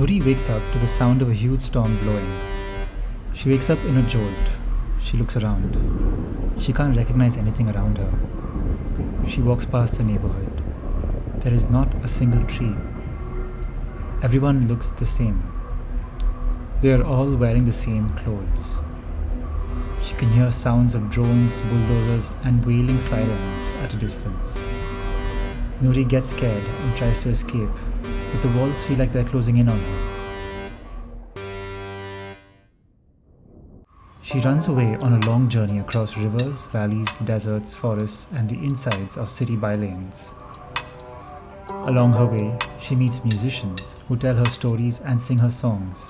Noori wakes up to the sound of a huge storm blowing. She wakes up in a jolt. She looks around. She can't recognize anything around her. She walks past the neighborhood. There is not a single tree. Everyone looks the same. They are all wearing the same clothes. She can hear sounds of drones, bulldozers, and wailing sirens at a distance. Noori gets scared and tries to escape, but the walls feel like they're closing in on her. She runs away on a long journey across rivers, valleys, deserts, forests, and the insides of city bylanes. Along her way, she meets musicians who tell her stories and sing her songs.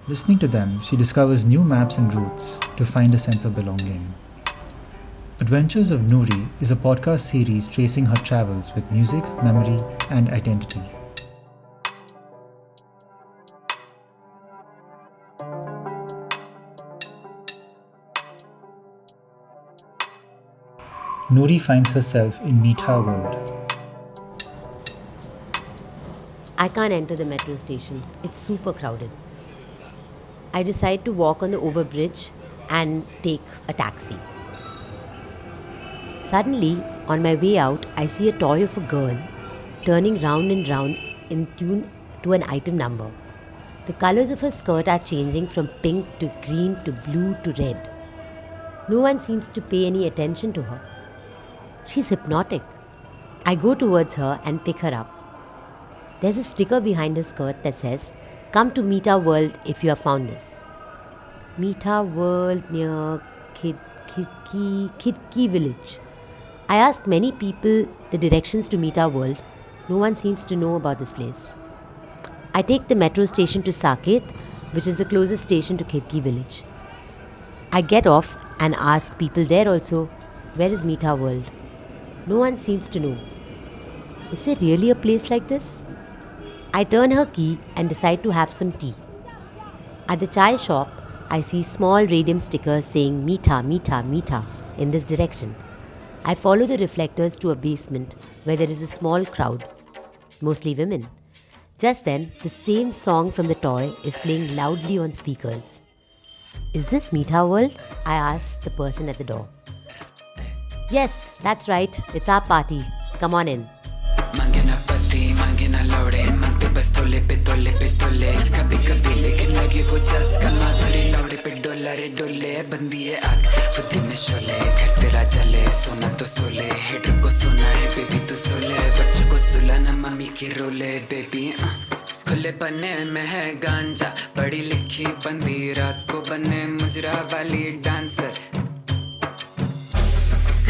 Listening to them, she discovers new maps and routes to find a sense of belonging. Adventures of Noori is a podcast series tracing her travels with music, memory, and identity. Noori finds herself in Meetha World. I can't enter the metro station. It's super crowded. I decide to walk on the overbridge and take a taxi. Suddenly, on my way out, I see a toy of a girl turning round and round in tune to an item number. The colors of her skirt are changing from pink to green to blue to red. No one seems to pay any attention to her. She's hypnotic. I go towards her and pick her up. There's a sticker behind her skirt that says, "Come to Meetha World if you have found this." Meetha World near Khidki village. I asked many people the directions to Meetha World. No one seems to know about this place. I take the metro station to Saket, which is the closest station to Khidki village. I get off and ask people there also, where is Meetha World? No one seems to know. Is there really a place like this? I turn her key and decide to have some tea. At the chai shop, I see small radium stickers saying Meetha, Meetha, Meetha in this direction. I follow the reflectors to a basement where there is a small crowd, mostly women. Just then, the same song from the toy is playing loudly on speakers. Is this Meetha World? I ask the person at the door. Yes, that's right. It's our party. Come on in. मांगे ना लौड़े मांगते बस तोले पे कभी कभी लेकिन लगे वो चस्का माधुरी लौड़े पे डोला रे डोले बंदी है आग बुद्धि में शोले घर तेरा जले सोना तो सोले हेटर को सोना है बेबी तू सोले बच्चों को सुलाना मम्मी की रोले बेबी खुले बने में है गांजा पढ़ी लिखी बंदी रात को बने मुजरा वाली डांसर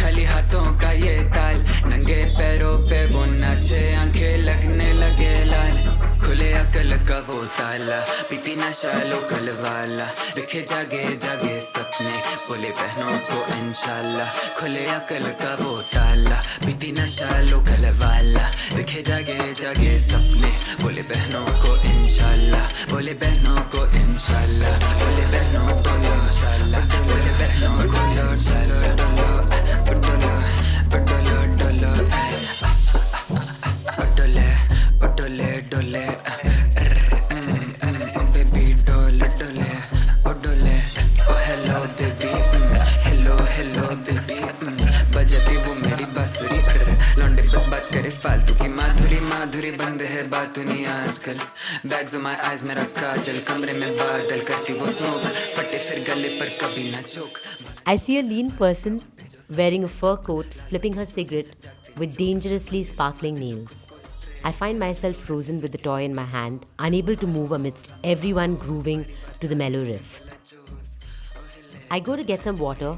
खाली हाथों का ये ताल नंगे पैरों पे वो नाचे आंखें लगने लगे लाल खुले अकल का वो ताला पीपी नशा लोकल वाला दिखे जागे जागे सपने बोले बहनों को इंशाल्लाह खुले अकल का वो ताला पीपी नशा लोकल वाला दिखे जागे जागे सपने बोले बहनों को इंशाल्लाह बोले बहनों को इंशाल्लाह बोले बहनों को इंशाल्लाह बोले बहनों को इंशाल्लाह डोलो डोलो डोलो डोले डोले डोले baby डोले डोले डोले oh hello baby hello hello baby बजाती वो मेरी बांसुरी लौंडे बस बात करे फालतू की माधुरी माधुरी बंद है बात नहीं आजकल बैग्स ऑन माय आईज मेरा काजल कमरे में बादल करती वो स्मोक फटे फिर गले पर कभी ना चोक I see a lean person wearing a fur coat, flipping her cigarette with dangerously sparkling nails. I find myself frozen with the toy in my hand, unable to move amidst everyone grooving to the mellow riff. I go to get some water,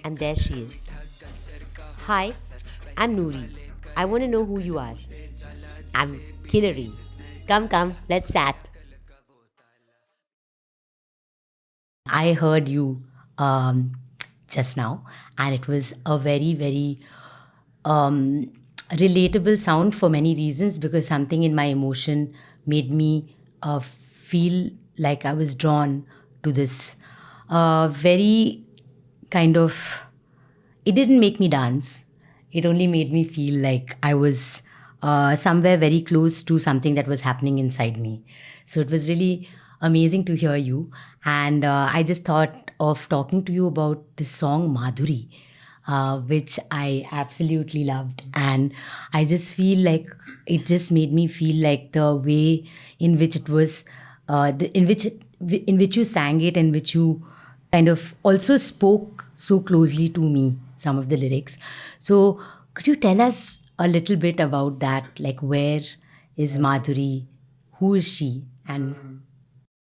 and there she is. Hi, I'm Noori. I want to know who you are. I'm Kinnari. Come, let's chat. I heard you just now, and it was a very, very relatable sound for many reasons because something in my emotion made me feel like I was drawn to this very kind of. It didn't make me dance. It only made me feel like I was somewhere very close to something that was happening inside me. So it was really amazing to hear you. And I just thought of talking to you about this song Madhuri, which I absolutely loved. And I just feel like it just made me feel like the way in which it was, in which you sang it, and which you kind of also spoke so closely to me, some of the lyrics. So could you tell us a little bit about that? Like, where is Madhuri? Who is she? And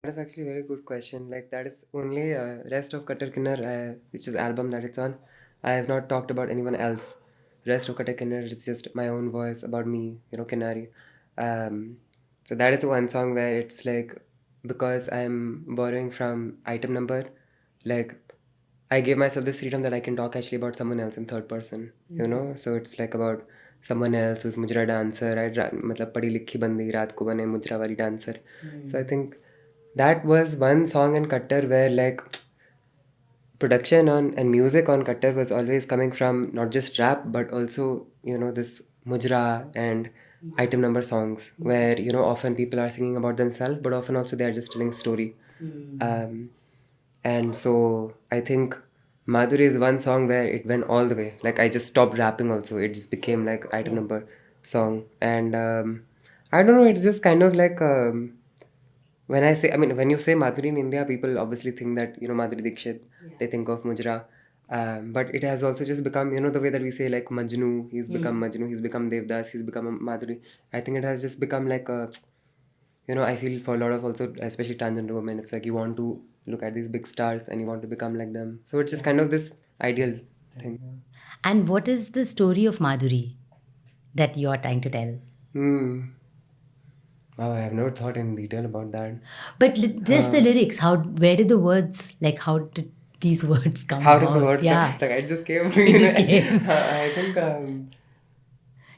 That's actually a very good question. Like that is only rest of Kattar Kinnar, which is album that it's on. I have not talked about anyone else. Rest of Kattar Kinnar, it's just my own voice about me, Kinnari. So that is one song where it's like, because I'm borrowing from item number, like I gave myself this freedom that I can talk actually about someone else in third person, So it's like about someone else who's mujra dancer. मतलब पढ़ी लिखी बंदी रात को बने मुजरा वाली dancer. So I think that was one song in Kattar where like production on and music on Kattar was always coming from not just rap but also this mujra and item number songs where often people are singing about themselves but often also they are just telling a story. And so I think Madhuri is one song where it went all the way. Like I just stopped rapping also. It just became like item number song. And I don't know, it's just kind of like when you say Madhuri in India, people obviously think that, Madhuri Dixit, they think of Mujra. But it has also just become, the way that we say like Majnu, he's become Majnu, he's become Devdas, he's become a Madhuri. I think it has just become like a, I feel for a lot of also, especially transgender women, it's like you want to look at these big stars and you want to become like them. So it's just kind of this ideal thing. And what is the story of Madhuri that you are trying to tell? Wow, I have never thought in detail about that. But just the lyrics, where did the words, like how did these words come How out? did the words Yeah. come? Like I just came. It just came. I think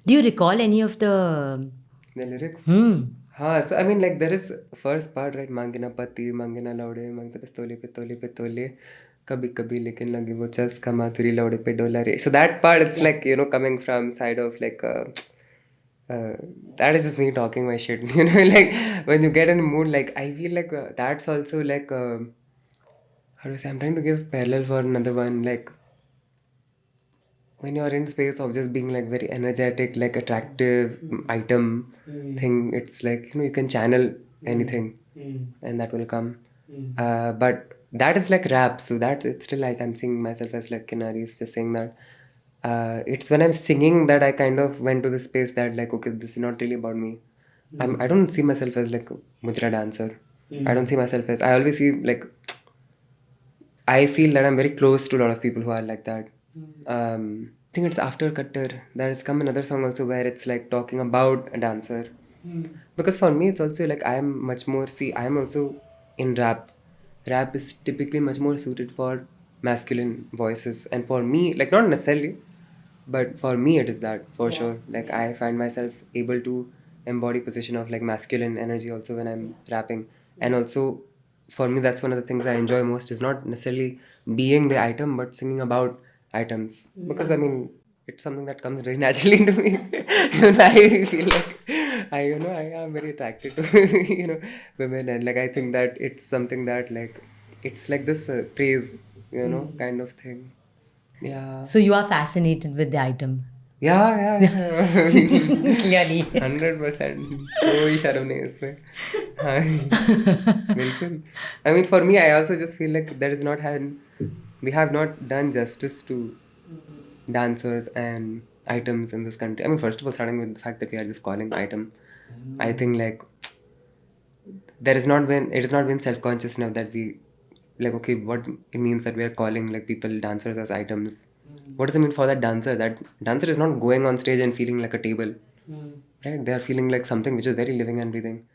Do you recall any of the... the lyrics. Hmm. So I mean, like there is first part, right? Mangina pati, mangina laude, mangta pistole pe tole, kabhi kabhi lekin lagi wo chaska Madhuri laude pe dola re. So that part, it's like coming from side of like that is just me talking my shit. Like when you get in the mood, like I feel like that's also like how do I say? I'm trying to give parallel for another one, like when you're in space of just being like very energetic, like attractive item thing, it's like you can channel anything and that will come. But that is like rap, so that it's still like I'm seeing myself as like Kinnari is just saying that. It's when I'm singing that I kind of went to the space that like, okay, this is not really about me. I don't see myself as like a mujra dancer. I don't see myself as, I always see like, I feel that I'm very close to a lot of people who are like that. I think it's after Kattar, there has come another song also where it's like talking about a dancer. Because for me, it's also like I'm much more, I'm also in rap. Rap is typically much more suited for masculine voices. And for me, like not necessarily, but for me it is that for sure. Like I find myself able to embody position of like masculine energy also when I'm rapping. And also for me, that's one of the things I enjoy most is not necessarily being the item, but singing about items. Because I mean, it's something that comes very naturally to me. I feel like I am very attracted to women, and like I think that it's something that like it's like this praise, kind of thing. Yeah. So you are fascinated with the item. Yeah. Clearly. 100%. कोई शर्म नहीं इसमें. हाँ, बिल्कुल. I mean, for me, I also just feel like we have not done justice to dancers and items in this country. I mean, first of all, starting with the fact that we are just calling item, I think like it has not been self-conscious enough that we like, okay, what it means that we are calling like people dancers as items. What does it mean for that dancer? That dancer is not going on stage and feeling like a table, right? They are feeling like something which is very living and breathing.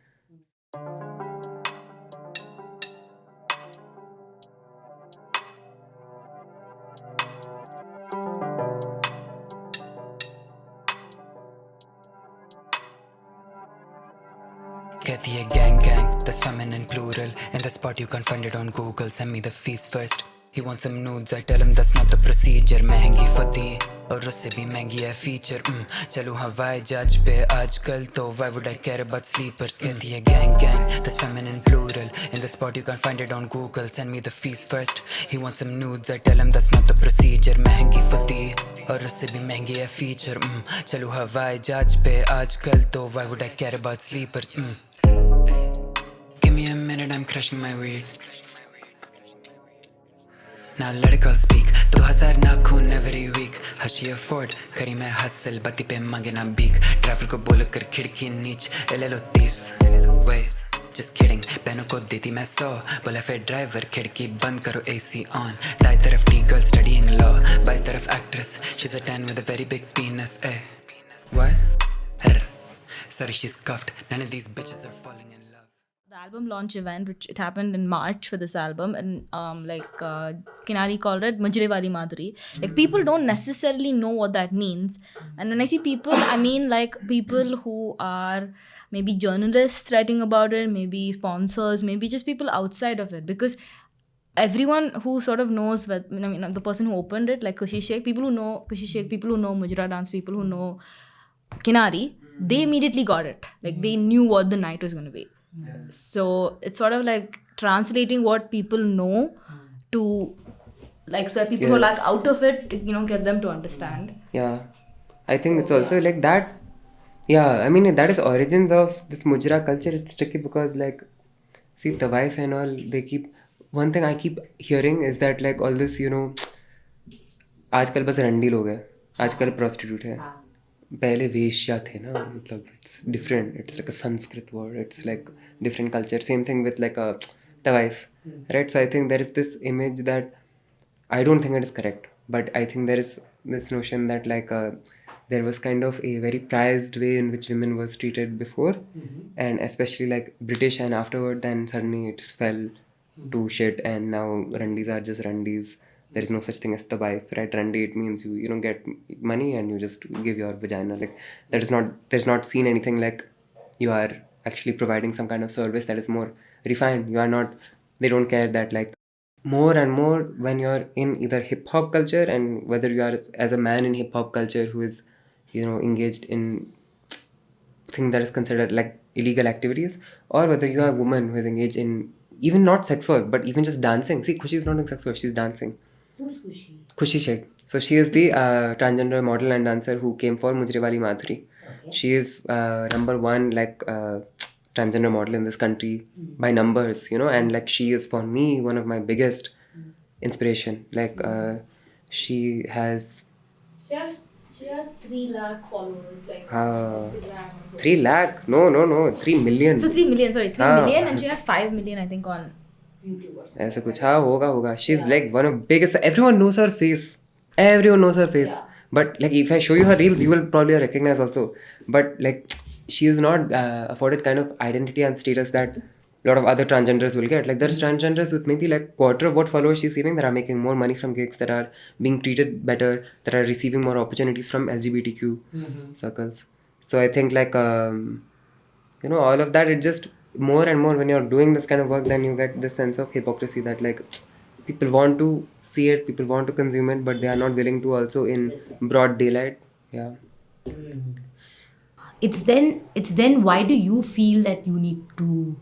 कहती है gang gang, that's feminine plural. In the spot you can't find it on Google. Send me the fees first. He wants some nudes, I tell him that's not the procedure. महंगी फती और उससे भी महंगी है feature चलूँ हवाई जहाज पे आजकल तो why would I care about sleepers कहती है gang gang that's feminine plural in the spot you can't find it on Google send me the fees first he wants some nudes I tell him that's not the procedure महंगी फुदी और उससे भी महंगी है feature चलूँ हवाई जहाज पे आजकल तो why would I care about sleepers give me a minute I'm crushing my weed Now let it girl speak 2000 ना खून every week हशी afford करी मैं hustle बत्ती पे मांगे ना बीक ड्राइवर को बोल कर खिड़की नीच ले लो 30 wait just kidding बहनों को देती मैं 100 बोला फिर ड्राइवर खिड़की बंद करो AC on दाई तरफ T girl studying law by तरफ actress she's a 10 with a very big penis eh what sorry she's cuffed none of these bitches are falling in love the album launch event, which it happened in March for this album, and Kinari called it Mujre Wali Madhuri. Like people don't necessarily know what that means, and when I see people, I mean like people who are maybe journalists writing about it, maybe sponsors, maybe just people outside of it, because everyone who sort of knows what I mean, the person who opened it, like Kushi Sheikh, people who know Kushi Sheikh, people who know Mujra dance, people who know Kinari, they immediately got it. Like they knew what the night was going to be. So it's sort of like translating what people know to like so that people who are like out of it, get them to understand. Yeah, I think it's also like that. Yeah, I mean that is origins of this Mujra culture. It's tricky because like, see the wife and all they keep. One thing I keep hearing is that like all this आजकल बस रंडी लोग हैं, आजकल prostitute है. पहले वेश्या थे ना मतलब it's different. It's like a Sanskrit word. It's like different culture. Same thing with like the wife, right? So I think there is this image that I don't think it is correct, but I think there is this notion that like there was kind of a very prized way in which women was treated before, and especially like British, and afterward then suddenly it fell to shit, and now randis are just randis. There is no such thing as the wife, right? Randi, it means you don't get money and you just give your vagina. Like that is not, there's not seen anything like you are actually providing some kind of service that is more refined. You are not, they don't care that like more and more when you're in either hip hop culture, and whether you are as a man in hip hop culture who is, engaged in thing that is considered like illegal activities, or whether you are a woman who is engaged in even not sex work, but even just dancing. See, Khushi is not doing sex work, she's dancing. Who's Kushi? Khushi Sheikh. So she is the transgender model and dancer who came for Mujre Wali Madhuri. Okay. She is number one like transgender model in this country by numbers, and like she is for me one of my biggest inspiration. Like she has She has 3 lakh followers, like Instagram. 3 lakh? No, 3 million. So 3 million, sorry, 3 हाँ. million, and she has 5 million, I think, on YouTube or something. ऐसा कुछ हाँ होगा. She's like one of biggest. Everyone knows her face. Everyone knows her face. Yeah. But like if I show you her reels, you will probably recognize also. But like she is not afforded kind of identity and status that a lot of other transgenders will get. Like there's transgenders with maybe like quarter of what followers she's receiving that are making more money from gigs, that are being treated better, that are receiving more opportunities from LGBTQ circles. So I think like all of that, it just more and more when you're doing this kind of work, then you get this sense of hypocrisy that like people want to see it, people want to consume it, but they are not willing to also in broad daylight. Yeah. It's then why do you feel that you need to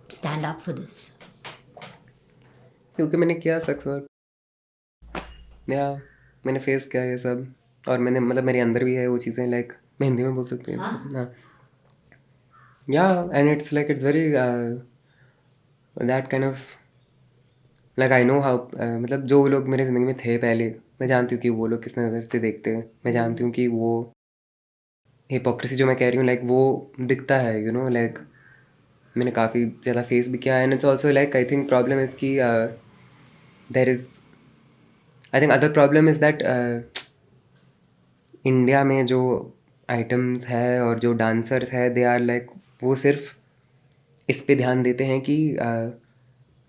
stand up for this? क्योंकि मैंने किया sex work, या मैंने face किया ये सब, और मैंने मतलब मेरे अंदर भी है वो चीज़ें. लाइक मैं हिंदी में बोल सकती हूँ हाँ. या and it's like it's very that kind of like I know how, मतलब जो लोग मेरे ज़िंदगी में थे पहले, मैं जानती हूँ कि वो लोग किस नज़र से देखते हैं. मैं जानती हूँ कि वो हिपोक्रेसी जो मैं कह रही हूँ लाइक वो दिखता है, लाइक मैंने काफ़ी ज़्यादा फेस भी किया. And it's also like I think problem is कि there is, I think other problem is that India में जो आइटम्स है और जो डांसर्स है, दे आर लाइक वो सिर्फ इस पे ध्यान देते हैं कि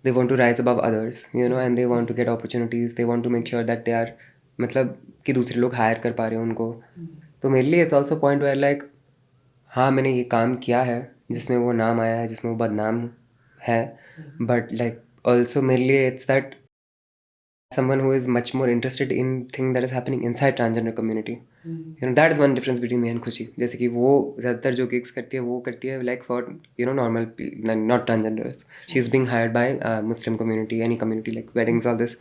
they want to rise above others, and they want to get opportunities, they want to make sure that they are, मतलब कि दूसरे लोग हायर कर पा रहे हैं उनको. तो मेरे लिए it's also point where like हाँ मैंने ये काम किया है जिसमें वो नाम आया है, जिसमें वो बदनाम है, बट लाइक ऑल्सो मेरे लिए it's that someone who is much more interested in thing that is happening inside transgender community. You know, that is one difference between me and Khushi. जैसे कि वो ज़्यादातर जो gigs करती है वो करती है like for you know normal not transgenders. She's being hired by Muslim community, any community like weddings, all this.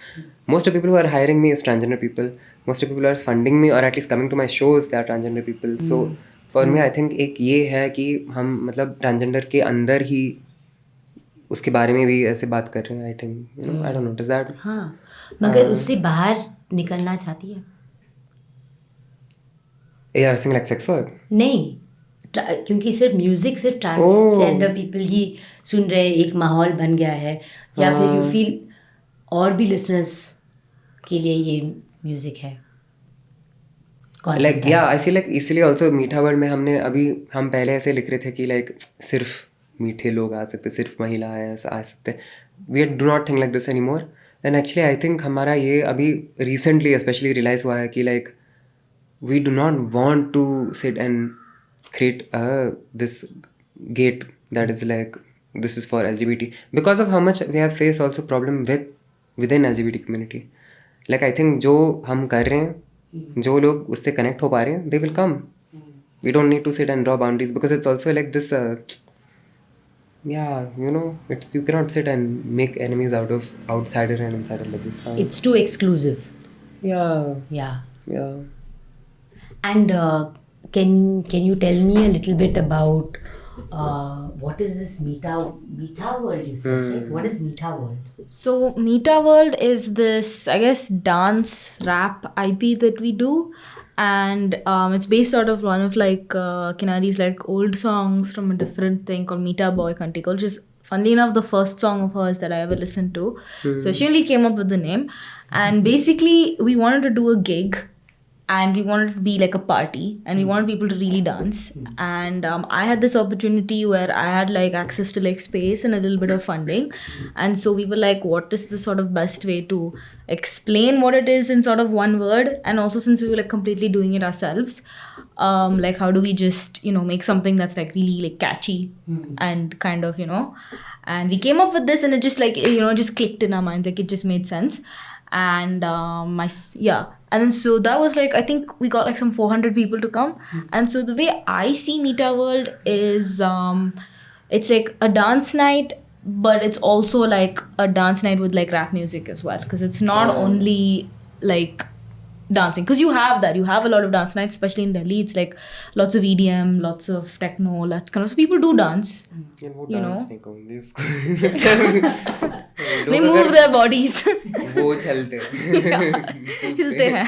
Most of the people who are hiring me is transgender people. Most of the people who are funding me or at least coming to my shows, they are transgender people. So for me I think एक ये है कि हम मतलब transgender के अंदर ही उसके बारे में भी ऐसे बात कर रहे हैं. I think you know I don't know does that. हाँ, मगर उससे बाहर निकलना चाहती है? ये are sing like sex work? नहीं, क्योंकि सिर्फ म्यूजिक सिर्फ ट्रांसजेंडर पीपल ही सुन रहे, एक माहौल बन गया है, या फिर यू फील और भी लिसनर्स के लिए ये म्यूजिक है? लाइक या आई फील लाइक इसलिए ऑल्सो मीठा वर्ल्ड में हम पहले ऐसे लिख रहे थे कि लाइक सिर्फ मीठे लोग आ सकते, सिर्फ महिला आ सकते. We do not think like this any more. And actually I think हमारा ये अभी रिसेंटली स्पेशली रियलाइज हुआ है कि like we do not want to sit and create this gate that is like this is for LGBT because of how much we have faced also problem within LGBT community. Like I think जो हम कर रहे हैं, जो लोग उससे connect हो पा रहे हैं, they will come. We don't need to sit and draw boundaries because it's also like this yeah, you know, it's you cannot sit and make enemies out of outsider and insider like this. It's too exclusive. Yeah. And can you tell me a little bit about what is this Meeta World you said, right? What is Meeta World? So Meeta World is this, I guess, dance rap IP that we do, and it's based out of one of like Kinari's like old songs from a different thing called Meeta Boy Kantikol, which is funnily enough the first song of hers that I ever listened to. So she only came up with the name, and basically we wanted to do a gig. And we wanted it to be like a party, and we wanted people to really dance. And I had this opportunity where I had like access to like space and a little bit of funding. And so we were like, what is the sort of best way to explain what it is in sort of one word? And also since we were like completely doing it ourselves, like how do we just, you know, make something that's like really like catchy and kind of, you know, and we came up with this, and it just like, you know, just clicked in our minds, like it just made sense. And and then so that was like, I think we got like some 400 people to come. And so the way I see Meeta World is it's like a dance night, but it's also like a dance night with like rap music as well, because it's not only like dancing, because you have a lot of dance nights, especially in Delhi. It's like lots of EDM, lots of techno, lots kind of, so people do dance, you know. They move their bodies. वो चलते हिलते हैं,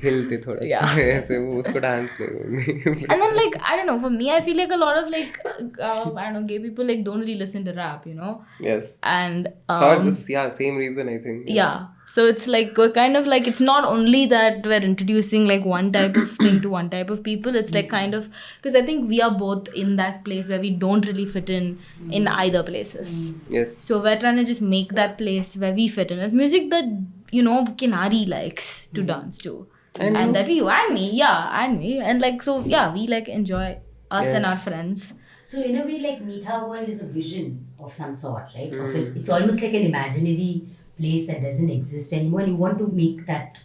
हिलते थोड़ा ऐसे, वो उसको dance नहीं. And then like I don't know, for me I feel like a lot of like I don't know, gay people like don't really listen to rap, you know. Yes. And for this same reason I think. Yes. Yeah, so it's like we're kind of like, it's not only that we're introducing like one type of thing to one type of people. It's like kind of, because I think we are both in that place where we don't really fit in either places. Yes. So we're trying to just make that place where we fit in as music that, you know, Kinari likes to dance to. And that we, and me. And like, so yeah, we like enjoy us and our friends. So in a way, like Meeta World is a vision of some sort, right? Of it. It's almost like an imaginary place that doesn't exist anymore, and you want to make that.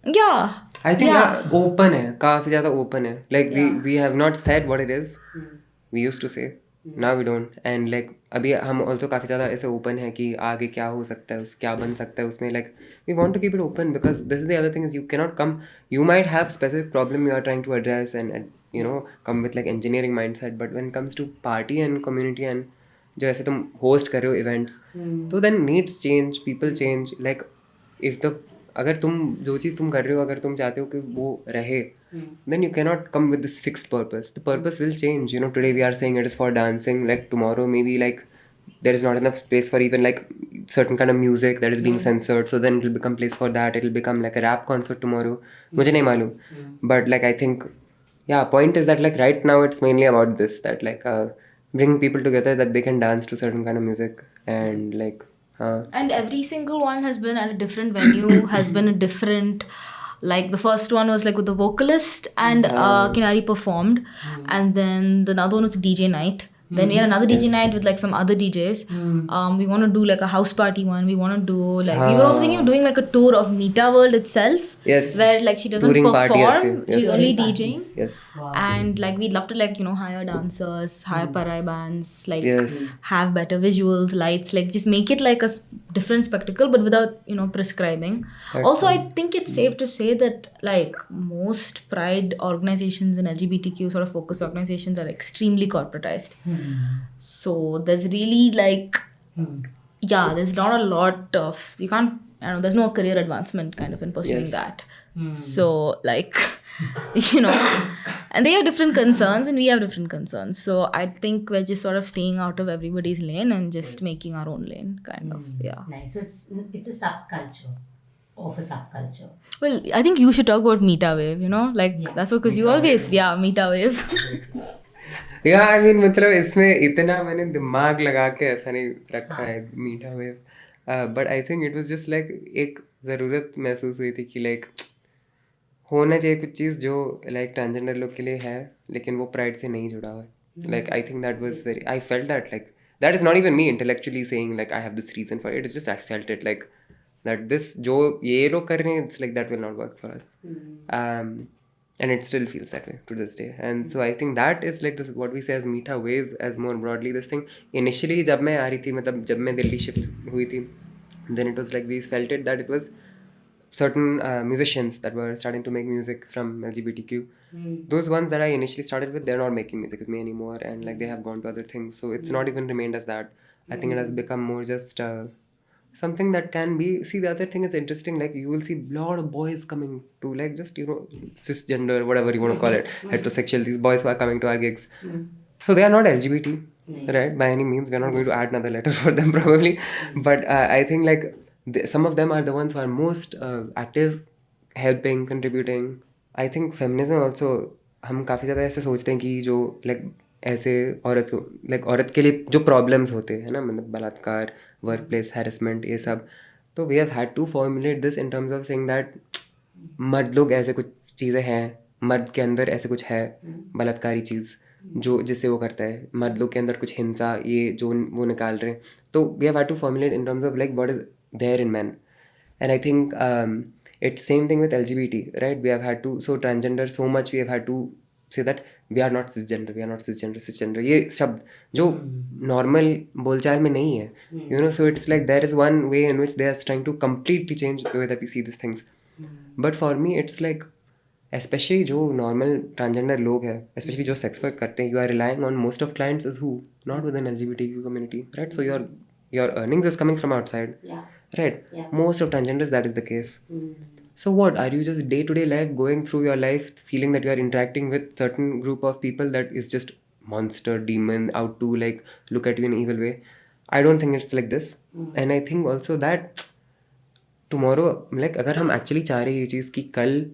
Yeah. I think open है, काफी ज़्यादा open है. Like we have not said what it is. We used to say. Now we don't. And like अभी हम also काफी ज़्यादा ऐसे open है कि आगे क्या हो सकता है, क्या बन सकता है उसमें. Like we want to keep it open because this is the other thing is you cannot come. You might have specific problem you are trying to address and you know come with like engineering mindset. But when it comes to party and community and जो ऐसे तुम host कर रहे हो events, तो then needs change, people change. Like if the अगर तुम जो चीज़ तुम कर रहे हो अगर तुम चाहते हो कि वो रहे, then you cannot come with this fixed purpose. The purpose will change. You know, today we are saying it is for dancing. Like tomorrow maybe like there is not enough space for even like certain kind of music that is being censored. So then it will become place for that. It will become like a rap concert tomorrow. मुझे नहीं मालूम. But like I think, yeah, point is that like right now it's mainly about this, that like bring people together that they can dance to certain kind of music and like. And every single one has been at a different venue, has been a different, like the first one was like with the vocalist and Kinari performed, and then the other one was a DJ night Then we had another DJ night with like some other DJs. We want to do like a house party one. We want to do like we were also thinking of doing like a tour of Mita World itself. Yes. Where like she doesn't Touring party perform. ऐसे. She's Yes. only DJing. Yes. And like we'd love to like hire dancers, hire parai bands, like Yes. have better visuals, lights, like just make it like a different spectacle, but without prescribing. That's Also, I think it's safe to say that like most pride organizations and LGBTQ sort of focus organizations are extremely corporatized. So there's really like there's not a lot of there's no career advancement kind of in pursuing Yes. that. So like and they have different concerns and we have different concerns. So I think we're just sort of staying out of everybody's lane and just making our own lane kind of. Yeah. Nice. So it's a subculture of a subculture. Well, I think you should talk about Mita Wave, that's because you always, Mita Wave. Yeah, I mean मतलब इसमें इतना मैंने दिमाग लगा के ऐसा नहीं रखा है मीठा wave. But I think it was just like एक ज़रूरत महसूस हुई थी कि like होना चाहिए कुछ चीज़ जो like ट्रांसजेंडर लोग के लिए है लेकिन वो प्राइड से नहीं जुड़ा हुआ है. Like I think that was very, I felt that like that is not even me intellectually saying like I have this reason for it. It's just I felt it like that this जो ये लोग कर रहे हैं, it's like that will not work for us. And it still feels that way to this day. And so I think that is like this, what we say as Meeta Wave, as more broadly this thing. Initially जब मैं आ रही थी, मतलब जब मैं Delhi shift हुई थी, then it was like we felt it that it was certain musicians that were starting to make music from LGBTQ. Those ones that I initially started with, they're not making music with me anymore, and like they have gone to other things. So it's not even remained as that. I think it has become more just something that can be. See, the other thing is interesting. Like you will see a lot of boys coming to like just cisgender, whatever you want to call it, heterosexual. These boys who are coming to our gigs. So they are not LGBT, right? By any means, we are not going to add another letter for them probably. But I think like some of them are the ones who are most active, helping, contributing. I think feminism also, हम काफ़ी ज़्यादा ऐसे सोचते हैं कि जो like ऐसे औरत को like औरत के लिए जो प्रॉब्लम्स होते हैं ना, मतलब बलात्कार, वर्क प्लेस हैरेसमेंट, ये सब, तो we have had to formulate this in terms of saying that मर्द लोग ऐसे कुछ चीज़ें हैं, मर्द के अंदर ऐसे कुछ है बलात्कारी चीज़ जो जिससे वो करता है, मर्द लोग के अंदर कुछ हिंसा ये जो वो निकाल रहे हैं. तो we have had to formulate in terms of like what is there in man. And I think it's same thing with LGBT, right? We have had to, so transgender, so much we have had to say that we are not cisgender, we are not cisgender. ये शब्द जो normal बोलचाल में नहीं है, so it's like there is one way in which they are trying to completely change the way that we see these things. But for me it's like, especially जो normal transgender लोग हैं, especially जो sex work करते हैं, you are relying on most of clients is who? Not within LGBTQ community, right? So your earnings is coming from outside. Yeah. Right? Yeah. Most of transgenders, that is the case. So what? Are you just day-to-day life going through your life feeling that you are interacting with certain group of people that is just monster, demon, out to like look at you in an evil way? I don't think it's like this. And I think also that tomorrow, like अगर हम actually चाह रहे हैं ये चीज़ कि कल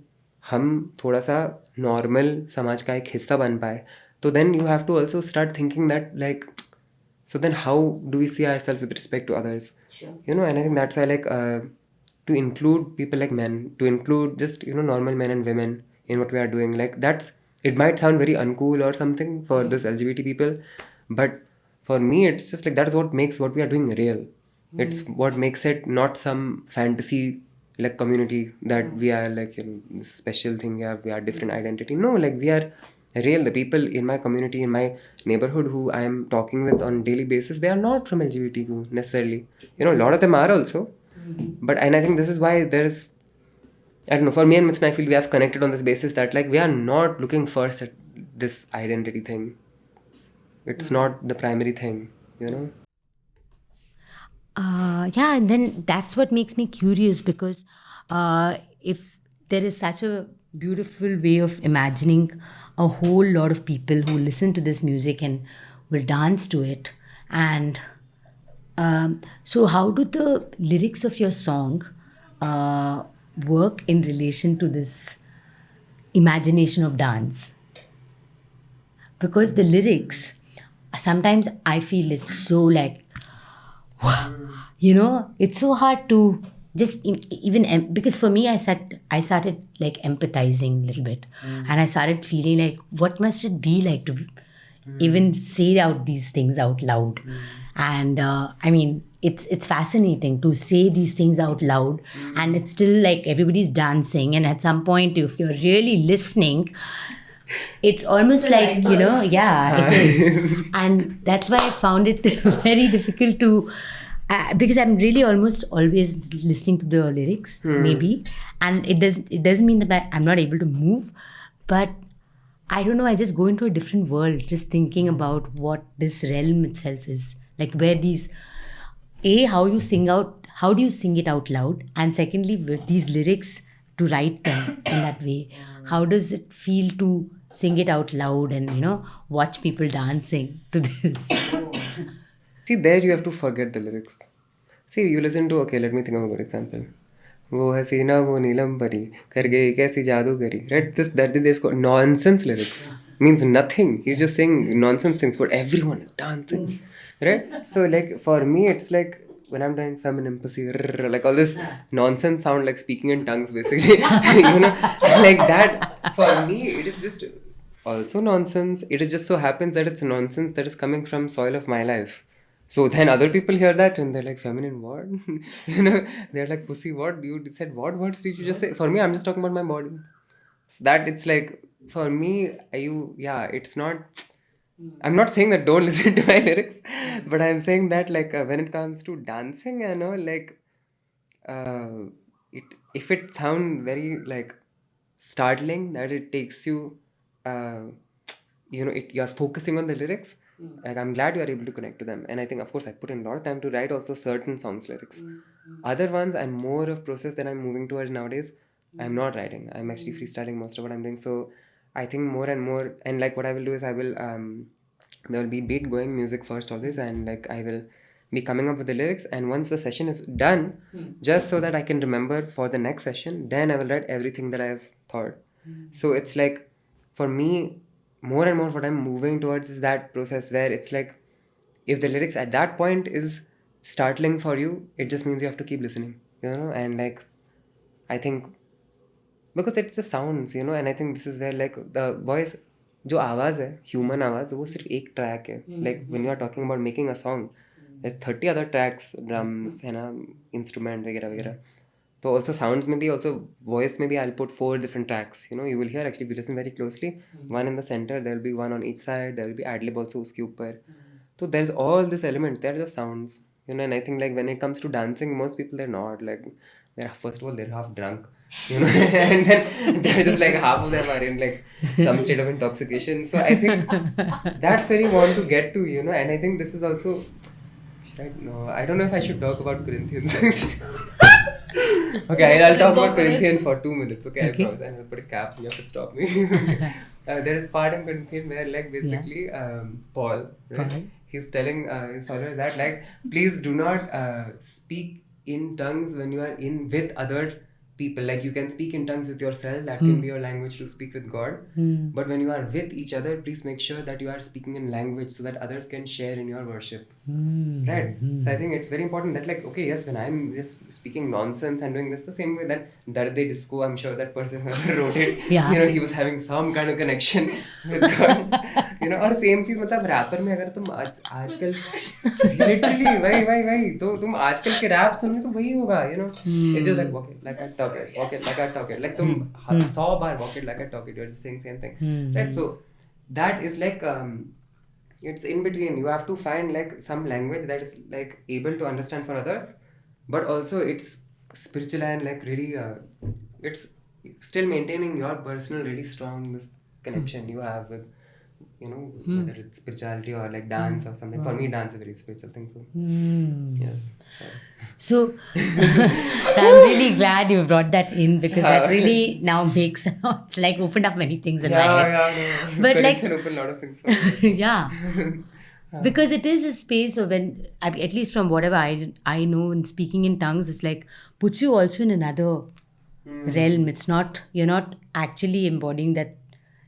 हम थोड़ा सा normal समाज का एक हिस्सा बन पाए, तो then you have to also start thinking that like, so then how do we see ourselves with respect to others? Sure. And I think that's why like to include people like men, to include just normal men and women in what we are doing, like that's, it might sound very uncool or something for this LGBT people, but for me it's just like that is what makes what we are doing real. It's what makes it not some fantasy like community that we are like this special thing, yeah, we are different identity. No, like we are real. The people in my community, in my neighborhood who I am talking with on daily basis, they are not from LGBTQ necessarily. A lot of them are also. But and I think this is why there is, I don't know, for me and Mithun, I feel we have connected on this basis that like we are not looking first at this identity thing. It's not the primary thing, Yeah, and then that's what makes me curious, because if there is such a beautiful way of imagining a whole lot of people who listen to this music and will dance to it, and so how do the lyrics of your song work in relation to this imagination of dance? Because the lyrics, sometimes I feel it's so like, it's so hard to just even because for me I started like empathizing a little bit, and I started feeling like what must it be like to even say out these things out loud. And I mean, it's fascinating to say these things out loud, and it's still like everybody's dancing. And at some point, if you're really listening, it's almost like, yeah, it is. And that's why I found it very difficult to, because I'm really almost always listening to the lyrics, maybe. And it doesn't mean that I'm not able to move, but I don't know, I just go into a different world just thinking about what this realm itself is. Like where these, how do you sing it out loud? And secondly, with these lyrics, to write them in that way. How does it feel to sing it out loud and, watch people dancing to this? See, there you have to forget the lyrics. See, you listen to, okay, let me think of a good example. वो हसीना वो नीलम परी कर गई कैसी जादूगरी, right? This nonsense lyrics means nothing. He's just saying nonsense things, but everyone is dancing, right? So like for me, it's like when I'm doing feminine pussy, like all this nonsense sound like speaking in tongues, basically. Like that. For me, it is just also nonsense. It just so happens that it's nonsense that is coming from soil of my life. So then other people hear that and they're like, feminine what? They're like, pussy what? You said what words did you just say? For me, I'm just talking about my body. So that it's like, for me, it's not, I'm not saying that don't listen to my lyrics, but I'm saying that like when it comes to dancing, if it sounds very like startling, that it takes you, you're focusing on the lyrics. Like I'm glad you are able to connect to them, and I think of course I put in a lot of time to write also certain songs lyrics. Other ones I'm more of process that I'm moving towards nowadays. I'm not writing. I'm actually freestyling most of what I'm doing. So I think more and more, and like what I will do is I will there will be beat going music first always, and like I will be coming up with the lyrics, and once the session is done, just so that I can remember for the next session, then I will write everything that I have thought. So it's like for me, more and more what I'm moving towards is that process where it's like if the lyrics at that point is startling for you, it just means you have to keep listening, and like I think because it's the sounds, and I think this is where like the voice, जो आवाज़ है, human आवाज़, वो सिर्फ एक track है. Like when you are talking about making a song, there's 30 other tracks, drums, है ना, instrument वगैरह वगैरह. So also sounds maybe, also voice maybe I'll put 4 different tracks. You will hear actually if you listen very closely, one in the center, there will be one on each side, there will be ad-lib also uske upar. So there's all this element, they're just sounds. And I think like when it comes to dancing, most people they're not like, first of all they're half drunk, and then they're just like half of them are in like some state of intoxication. So I think that's where you want to get to, and I think this is also, I don't know if I should talk about Corinthians. Okay, I'll talk about Corinthian for 2 minutes. Okay, I promise. And I'll put a cap. You have to stop me. There is part in Corinthian where, like, basically, Paul, right? He's telling his followers that, like, please do not speak in tongues when you are with other people. Like, you can speak in tongues with yourself. That can be your language to speak with God. But when you are with each other, please make sure that you are speaking in language so that others can share in your worship. Right? So I think it's very important that like, okay, yes, when I'm just speaking nonsense and doing this the same way that Darde Disco, I'm sure that person who wrote it, he was having some kind of connection with God. और same चीज मतलब wrapper में अगर तुम आजकल literally वही तो तुम आजकल के रैप सुनोगे तो वही होगा, it's just like walk it like I talk it, like तुम 100 बार walk it like I talk it, you're just saying same thing, right? So that is like it's in between. You have to find like some language that is like able to understand for others, but also it's spiritual and like really it's still maintaining your personal really strong this connection you have with whether it's spirituality or like dance or something. For me, dance is a very spiritual thing. So yes. So I'm really glad you brought that in, because that really now makes it's like opened up many things in my head. No. But like can open a lot of things for me. yeah. Because it is a space of when, at least from whatever I know in speaking in tongues, it's like puts you also in another realm. It's not, you're not actually embodying that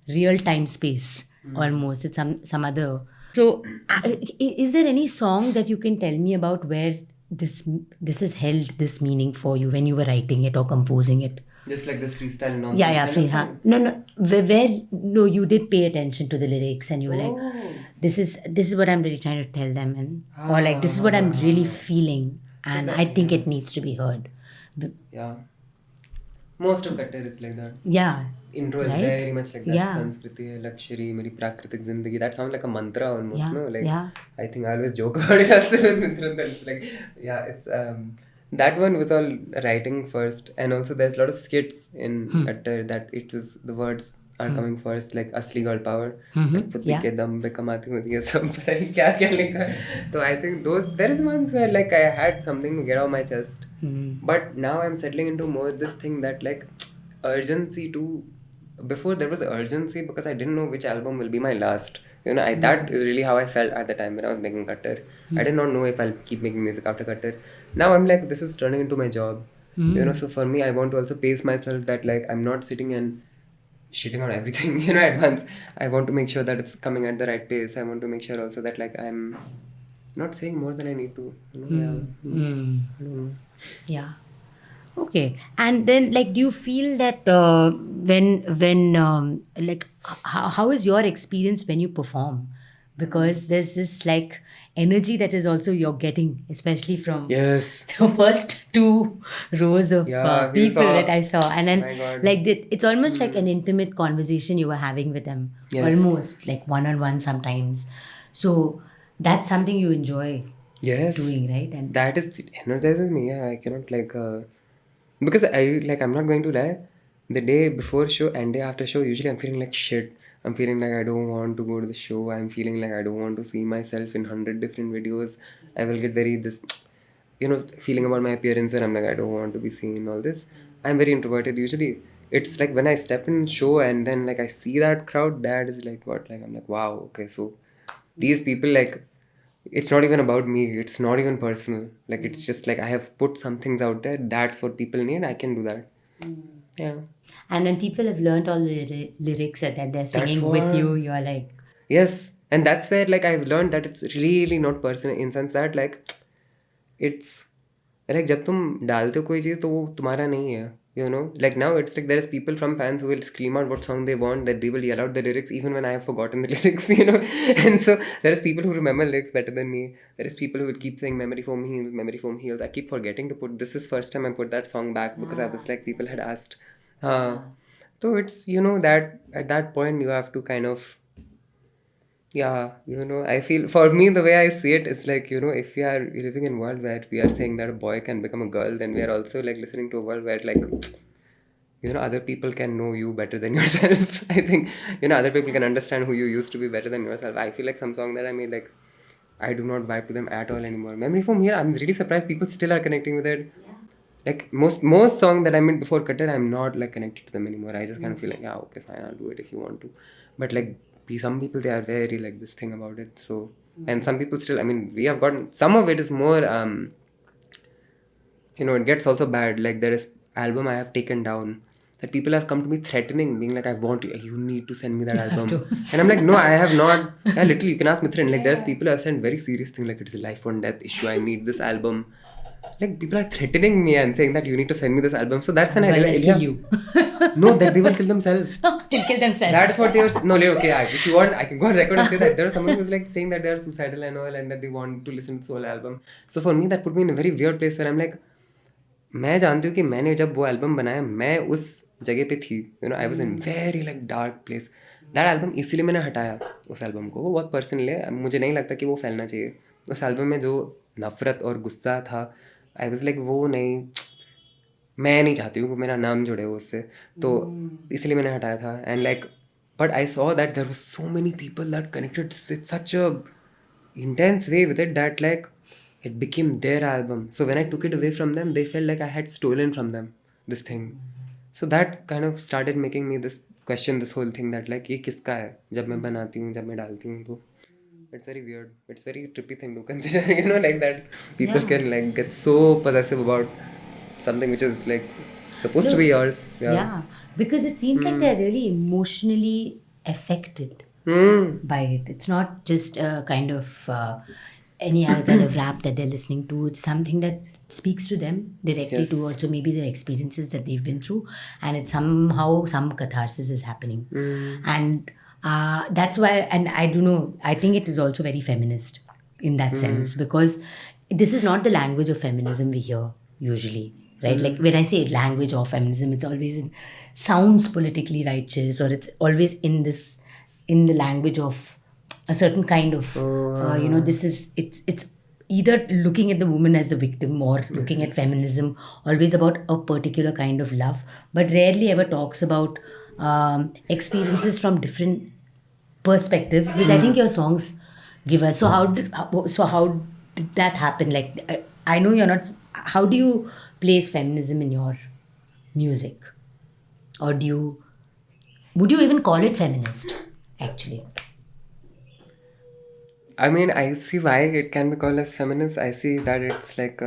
real time space almost. It's some other. So is there any song that you can tell me about where this has held this meaning for you when you were writing it or composing it? Just like this freestyle nonsense. Yeah, kind free. of Huh? thing. No. No, you did pay attention to the lyrics, and you were like, Oh. this is what I'm really trying to tell them, and or like this is what I'm really feeling, and I think it needs to be heard. Yeah. Most of Kattar is like that. Yeah. Intro is Right? very much like that. Yeah. Sanskriti hai, Lakshari, Meri Prakritik Zindagi. That sounds like a mantra almost, Yeah, no? Like, yeah. I think I always joke about it also with Mithran. That it's like, yeah, it's that one was all writing first, and also there's a lot of skits in Kattar that it was the words are coming first, like Asli Girl Power, like Putti Yeah. ke dam pe kamati hu ye sab pata nahi kya kya likha hai. So I think those there is ones where like I had something to get off my chest, but now I'm settling into more this thing that like urgency to. Before there was urgency because I didn't know which album will be my last. You know, that is really how I felt at the time when I was making Kattar. I did not know if I'll keep making music after Kattar. Now I'm like, this is turning into my job. You know, so for me, I want to also pace myself that like I'm not sitting and shitting on everything, you know, at once. I want to make sure that it's coming at the right pace. I want to make sure also that like I'm not saying more than I need to. You know? I don't know. Yeah. Okay. And then, like, do you feel that when like, how is your experience when you perform? Because there's this like energy that is also you're getting, especially from Yes. the first 2 rows of Yeah, we people saw. that I saw, and then My God. like it's almost like an intimate conversation you were having with them, Yes. almost like one-on-one sometimes. So that's something you enjoy Yes. doing, right? And That is energizes me. Yeah, I cannot like because I'm not going to lie. The day before show and day after show, usually I'm feeling like shit. I'm feeling like I don't want to go to the show. I'm feeling like I don't want to see myself in 100 different videos. I will get very this, you know, feeling about my appearance, and I'm like I don't want to be seen. All this. I'm very introverted usually. It's like when I step in show and then like I see that crowd, that is like what like I'm like wow, okay, so these people like. It's not even about me. It's not even personal. Like it's just like I have put some things out there. That's what people need. I can do that. Yeah. And when people have learned all the lyrics and then they're singing with what- you, you're like, Yes. And that's where like I've learned that it's really not personal in sense that like it's like जब तुम डालते हो कोई चीज़ तो वो तुम्हारा नहीं है. You know, like now it's like there's people from fans who will scream out what song they want, that they will yell out the lyrics even when I have forgotten the lyrics, you know. And so there's people who remember lyrics better than me. There is people who will keep saying memory foam heals. I keep forgetting to put this is first time I put that song back because I was like people had asked. So it's you know that at that point you have to kind of yeah, you know, I feel for me the way I see it, it's like, you know, if we are living in a world where we are saying that a boy can become a girl, then we are also like listening to a world where like, you know, other people can know you better than yourself. I think, you know, other people can understand who you used to be better than yourself. I feel like some song that I made, like, I do not vibe to them at all anymore. Memory Foam here, I'm really surprised people still are connecting with it. Like most songs that I made before Kattar, I'm not like connected to them anymore. I just kind of feel like, yeah, okay, fine, I'll do it if you want to. But like some people, they are very like this thing about it. So, and some people still, I mean, we have gotten, some of it is more, you know, it gets also bad. Like there is album I have taken down that people have come to me threatening, being like, I want you need to send me that album. And I'm like, no, I have not. Yeah, literally, you can ask Mithran. Like there's people who have sent very serious things like it is a life or death issue. I need this album. Like people are threatening me and saying that you need to send me this album. So that's when I well, realized, I'll kill you. No, that they will kill themselves. They'll kill themselves. That's what they were. No, okay, yeah, if you want, I can go on record and say that there was someone who was like saying that they are suicidal and all, and that they want to listen to the whole album. So for me, that put me in a very weird place where I'm like, मैं जानती हूँ कि मैंने जब वो album बनाया मैं उस जगह पे थी. You know, I was in very like dark place. That album इसीलिए मैंने हटाया उस एल्बम को. वो बहुत पर्सनल है. मुझे नहीं लगता कि वो फैलना चाहिए. उस एल्बम में जो नफरत और गुस्सा था, आई वाज लाइक वो नहीं, मैं नहीं चाहती हूँ कि मेरा नाम जुड़े हो उससे, तो इसलिए मैंने हटाया था. And like but I saw that there was so many people that connected such a intense way with it that like it became their album. So when I took it away from them, they felt like I had stolen from them this thing. So that kind of started making me this question this whole thing that like ये किसका है जब मैं बनाती हूँ, जब मैं डालती हूँ. तो it's very weird. It's very trippy thing to consider, you know, like that people can like get so possessive about something which is like supposed to be yours. Yeah, because it seems like they're really emotionally affected by it. It's not just a kind of any other kind of rap that they're listening to. It's something that speaks to them directly Yes. to also maybe the experiences that they've been through, and it's somehow some catharsis is happening. And that's why, and I do know, I think it is also very feminist in that sense, because this is not the language of feminism we hear usually, right? Like when I say language of feminism, it's always sounds politically righteous, or it's always in the language of a certain kind of this is it's either looking at the woman as the victim or looking at feminism always about a particular kind of love, but rarely ever talks about experiences from different perspectives, which I think your songs give us. So how did that happen? Like I know you're not. How do you place feminism in your music, or would you even call it feminist? Actually, I mean, I see why it can be called as feminist. I see that it's like,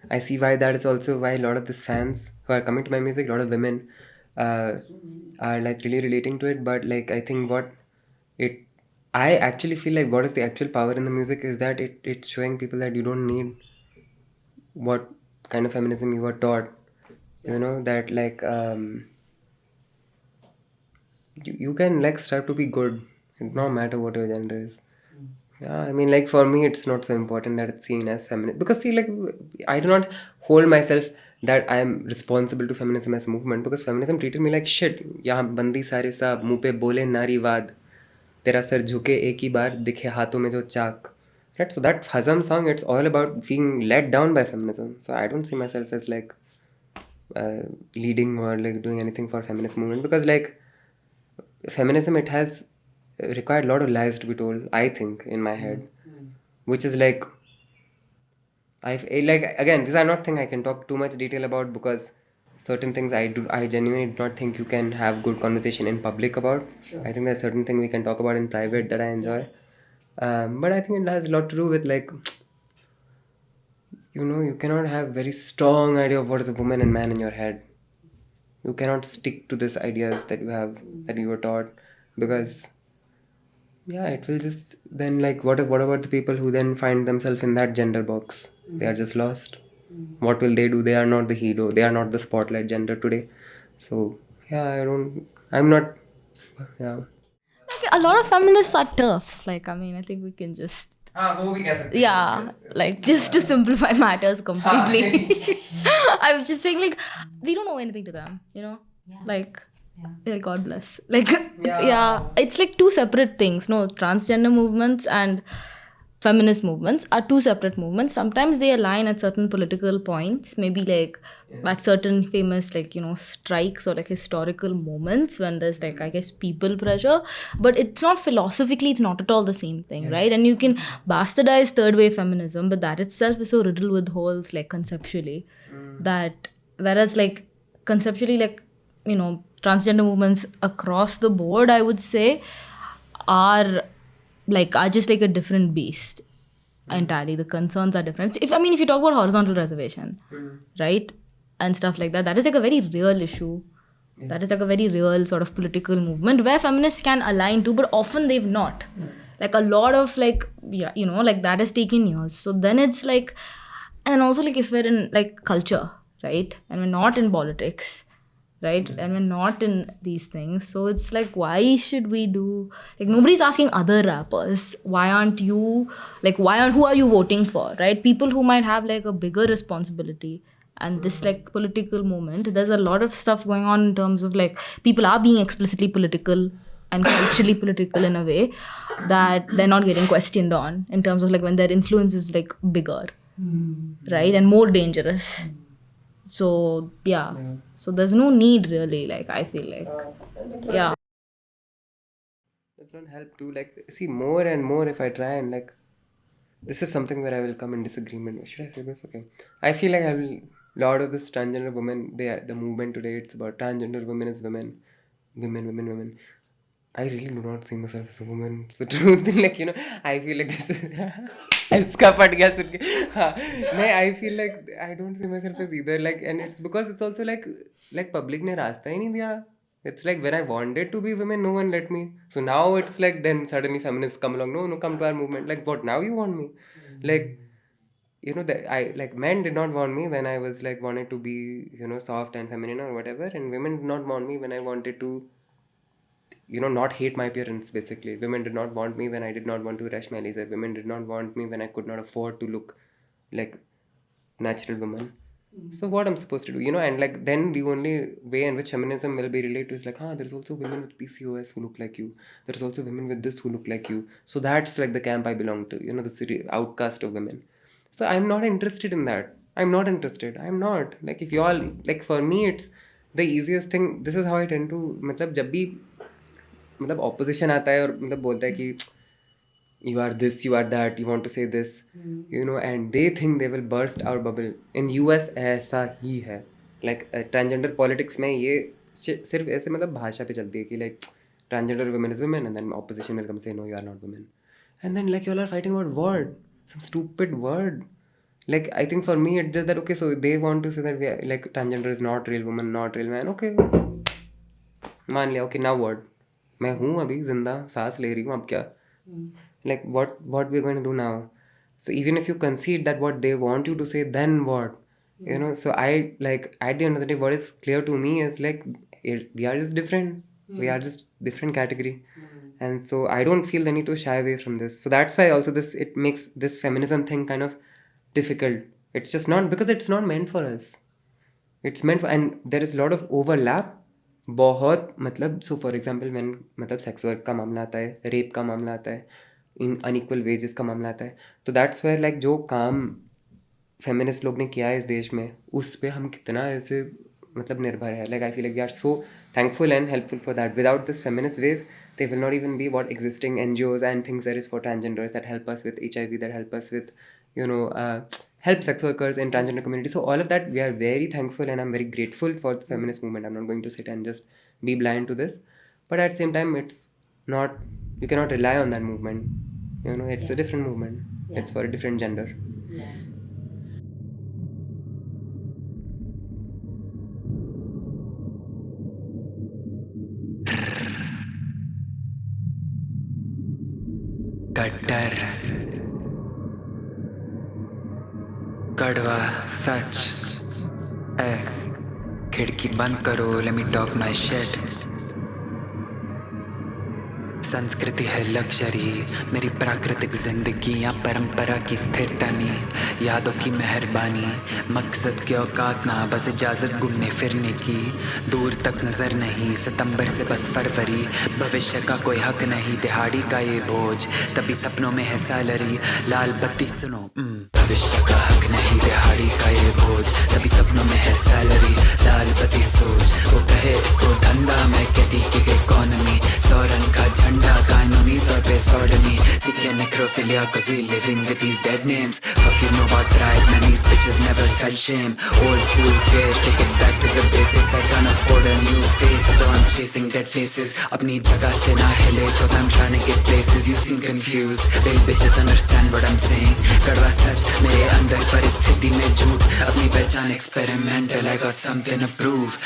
I see why that is also why a lot of these fans who are coming to my music, a lot of women, are like really relating to it. But like, I think I actually feel like what is the actual power in the music is that it's showing people that you don't need what kind of feminism you were taught. You know, that like, you can like strive to be good, no matter what your gender is. Yeah, I mean, like for me, it's not so important that it's seen as feminist because see, like I do not hold myself that I am responsible to feminism as a movement because feminism treated me like shit. यहाँ बंदी सारे साहब मुंह पे बोले नारीवाद, तेरा sir झुके एक ही बार दिखे हाथों में जो चाक. Right, so that Hazam song, it's all about being let down by feminism. So I don't see myself as like leading or like doing anything for feminist movement because like feminism, it has required a lot of lies to be told, I think, in my head, which is like like again, these are not things I can talk too much detail about because certain things I genuinely do not think you can have good conversation in public about. I think there's certain things we can talk about in private that I enjoy, but I think it has a lot to do with like, you know, you cannot have very strong idea of what is a woman and man in your head. You cannot stick to these ideas that you have, that you were taught, because yeah, it will just then like what about the people who then find themselves in that gender box? They are just lost. What will they do? They are not the hero. They are not the spotlight gender today. So yeah, I'm not. Yeah. Like, a lot of feminists are TERFs. Like, I mean, I think we can just yeah, like just to simplify matters completely. I was just saying, like, we don't owe anything to them, you know? Like, God bless. Like, yeah, it's like two separate things. No, transgender movements and feminist movements are two separate movements. Sometimes they align at certain political points, maybe like at certain famous, like, you know, strikes or like historical moments when there's like, I guess, people pressure. But it's not philosophically, it's not at all the same thing, right? And you can bastardize third wave feminism, but that itself is so riddled with holes, like conceptually, that whereas like conceptually, like, you know, transgender movements across the board, I would say, are just like a different beast entirely. The concerns are different. If you talk about horizontal reservation, right, and stuff like that, that is like a very real issue. That is like a very real sort of political movement where feminists can align to, but often they've not. Like a lot of like, yeah, you know, like that has taken years. So then it's like, and also like if we're in like culture, right, and we're not in politics, right, and we're not in these things, so it's like, why should we do, like, nobody's asking other rappers, why aren't you, like, who are you voting for, right? People who might have like a bigger responsibility and this like political moment, there's a lot of stuff going on in terms of like people are being explicitly political and culturally political in a way that they're not getting questioned on, in terms of like when their influence is like bigger, right, and more dangerous. So yeah, so there's no need really, like, I feel like, yeah. Does not help to like see more and more if I try and like, this is something where I will come in disagreement. Should I say this? Okay. I feel like a lot of this transgender women, the movement today, it's about transgender women as women. I really do not see myself as a woman. It's the truth. Like, you know, I feel like this is इसका फट गया सुन के. हाँ, नहीं, I feel like I don't see myself as either. Like, and it's because it's also like public ने रास्ता ही नहीं दिया. It's like when I wanted to be women, no one let me. So now it's like then suddenly feminists come along. No, come to our movement. Like, what? Now you want me? Like, you know, that I like men did not want me when I was like wanted to be, you know, soft and feminine or whatever, and women did not want me when I wanted to, you know, not hate my appearance. Basically, women did not want me when I did not want to rush my laser. Women did not want me when I could not afford to look like natural woman. So what I'm supposed to do, you know? And like then the only way in which feminism will be related to is like, there's also women with PCOS who look like you. There's also women with this who look like you. So that's like the camp I belong to, you know, the city outcast of women. So I'm not interested in that. I'm not interested. I'm not. Like if you all, like for me, it's the easiest thing. This is how I tend to, मतलब जब भी मतलब opposition आता है और मतलब बोलता है कि you are this, you are that, you want to say this, you know, and they think they will burst our bubble. In US ऐसा ही है. Like transgender politics में ये सिर्फ ऐसे मतलब भाषा पे चलती है कि like transgender women is women and then opposition will come say no, you are not women. And then like you all are fighting about word, some stupid word. Like I think for me it's just that okay, so they want to say that we are, like transgender is not real woman, not real man. Okay, मान लिया. Okay, now what? मैं हूँ अभी जिंदा, सांस ले रही हूँ, अब क्या? Like what we're going to do now? So even if you concede that what they want you to say, then what? You know, so I like at the end of the day, what is clear to me is like we are just different. We are just different category. And so I don't feel the need to shy away from this. So that's why also this, it makes this feminism thing kind of difficult. It's just not, because it's not meant for us. It's meant for, and there is a lot of overlap. बहुत मतलब, so for example when मतलब sex work का मामला आता है, rape का मामला आता है, इन अनइक्वल वेजेस का मामला आता है, तो दैट्स वेयर लाइक जो काम फेमिनिस्ट लोग ने किया है इस देश में, उस पे हम कितना ऐसे मतलब निर्भर है. Like I feel like we are so thankful and helpful for that. Without this feminist wave, there will not even be what existing NGOs and things there is for transgenders that help us with HIV, that help us with, you know, help sex workers in transgender community. So all of that, we are very thankful and I'm very grateful for the feminist movement. I'm not going to sit and just be blind to this. But at the same time, it's not, you cannot rely on that movement. You know, it's a different movement. It's for a different gender. कट्टर कड़वा सच है. खिड़की बंद करो, let me talk my shit. संस्कृति है luxury, मेरी प्राकृतिक जिंदगी या परंपरा की स्थिरता नहीं. यादों की मेहरबानी, मकसद की औकात ना, बस इजाजत घूमने फिरने की. दूर तक नजर नहीं, सितंबर से बस फरवरी. भविष्य का कोई हक नहीं, दिहाड़ी का ये बोझ, तभी सपनों में है सैलरी. लाल बत्ती सुनो, भविष्य का हक नहीं, दिहाड़ी का ये बोझ, तभी सपनों में है सैलरी. लाल बत्ती सोच, वो कहे इसको धंधा, मैं कहती कि इकोनॉमी. सौ रंग का झंडा, कानूनी तौर पे sodomy. Seeking necrophilia cause we living with these dead names. Fuck you know about pride, man, these bitches never felt shame. Old school kid, take it back to the basics. I can't afford a new face, so I'm chasing dead faces. अपनी जगह से ना हिले cause I'm trying to get places. You seem confused, real bitches understand what I'm saying. कड़वा सच मेरे अंदर, परिस्थिति में झूठ, अपनी पहचान experimental. I got something to prove.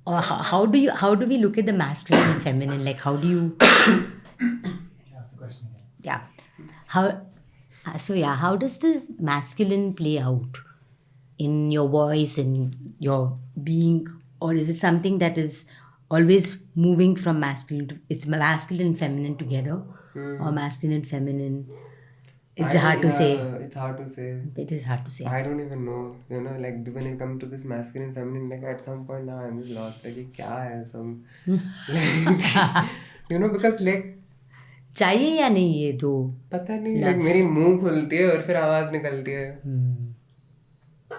Or how do we look at the masculine and feminine? Like how do you Ask the question again. how does this masculine play out in your voice, in your being, or is it something that is always moving from masculine to, it's masculine and feminine together, or masculine and feminine? It's hard to say. It's hard to say. It is hard to say. I don't even know, you know, like when it comes to this masculine, feminine, like at some point now I'm just lost. Like, ये क्या है some, like, you know, because like चाहिए या नहीं ये दो? पता नहीं, like मेरी मुंह खुलती है और फिर आवाज निकलती है.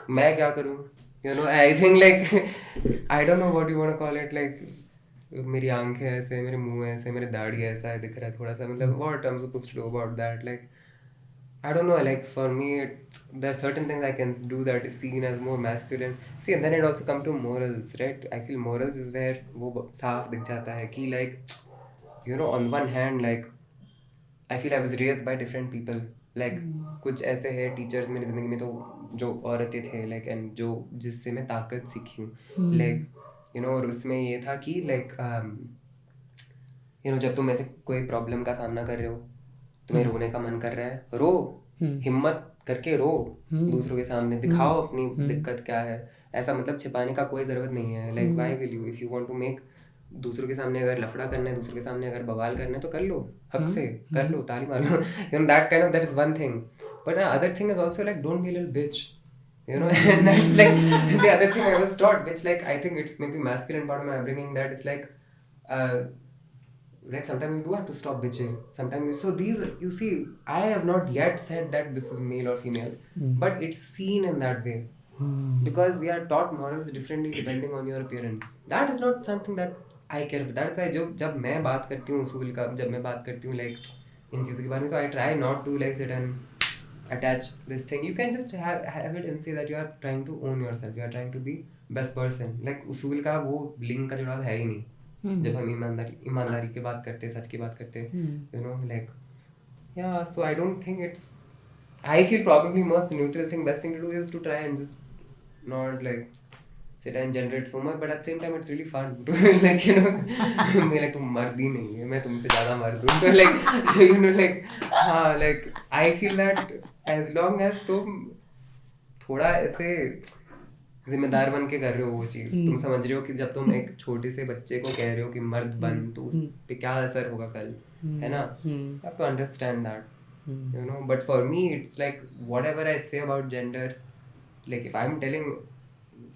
मैं क्या करूँ? You know, I think like I don't know what you want to call it. Like मेरी आंखें ऐसे, मेरे मुंह ऐसे, मेरे दाढ़ी ऐसा है, दिख रहा है थोड़ा सा. मतलब what I'm supposed to do about that? Like I don't know, like for me, there are certain things I can do that is seen as more masculine. See, and then it also comes to morals, right? I feel morals is where वो साफ दिख जाता है कि like, you know, on one hand, like, I feel I was raised by different people. Like, कुछ ऐसे हैं teachers मेरी ज़िंदगी में तो जो औरतें थे, like, and जो जिससे मैं ताकत सीखी हूँ. Like, you know, और उसमें ये था कि like, you know, जब तुम ऐसे कोई प्रॉब्लम का सामना कर रहे हो, तुम्हें रोने का मन कर रहा है, रो. हिम्मत करके रो दूसरों के सामने, दिखाओ अपनी दिक्कत क्या है. ऐसा मतलब छिपाने का कोई ज़रूरत नहीं है. Like why will you, if you want to make, दूसरों के सामने अगर लफड़ा करना है, दूसरों के सामने अगर बवाल करना है तो कर लो, हक से कर लो, ताली मार लो. You know, that is one thing. But the other thing is also like, don't be a little bitch. You know, and that's like the other thing I was taught, which like I think it's maybe masculine part of my upbringing, that it's like sometimes you do have to stop bitching. Sometimes so these, you see, I have not yet said that this is male or female, but it's seen in that way. Because we are taught morals differently depending on your appearance. That is not something that I care about. That's why जब मैं बात करती हूँ उसूल का, जब मैं बात करती हूँ like इन चीज़ों के बारे में, तो I try not to like sit and attach this thing. You can just have it and say that you are trying to own yourself. You are trying to be best person. Like उसूल का वो link का जुड़ाव है ही नहीं. जब हम ईमानदारी की बात करते, सच की बात करते, you know, like yeah. So I don't think it's. I feel probably most neutral thing, best thing to do is to try and just not like sit and generate so much, but at the same time it's really fun to like, you know, मैं like तुम मर्द ही नहीं है, मैं तुमसे ज़्यादा मर्द हूँ, तो like you know like हाँ, like I feel that as long as तुम थोड़ा ऐसे जिम्मेदार बन के कर रहे हो वो चीज़, तुम समझ रहे हो कि जब तुम एक छोटे से बच्चे को कह रहे हो कि मर्द बन, तो उस पे क्या असर होगा कल, है ना? You have to understand that. You know, but for me it's like whatever I say about gender, like if I'm telling,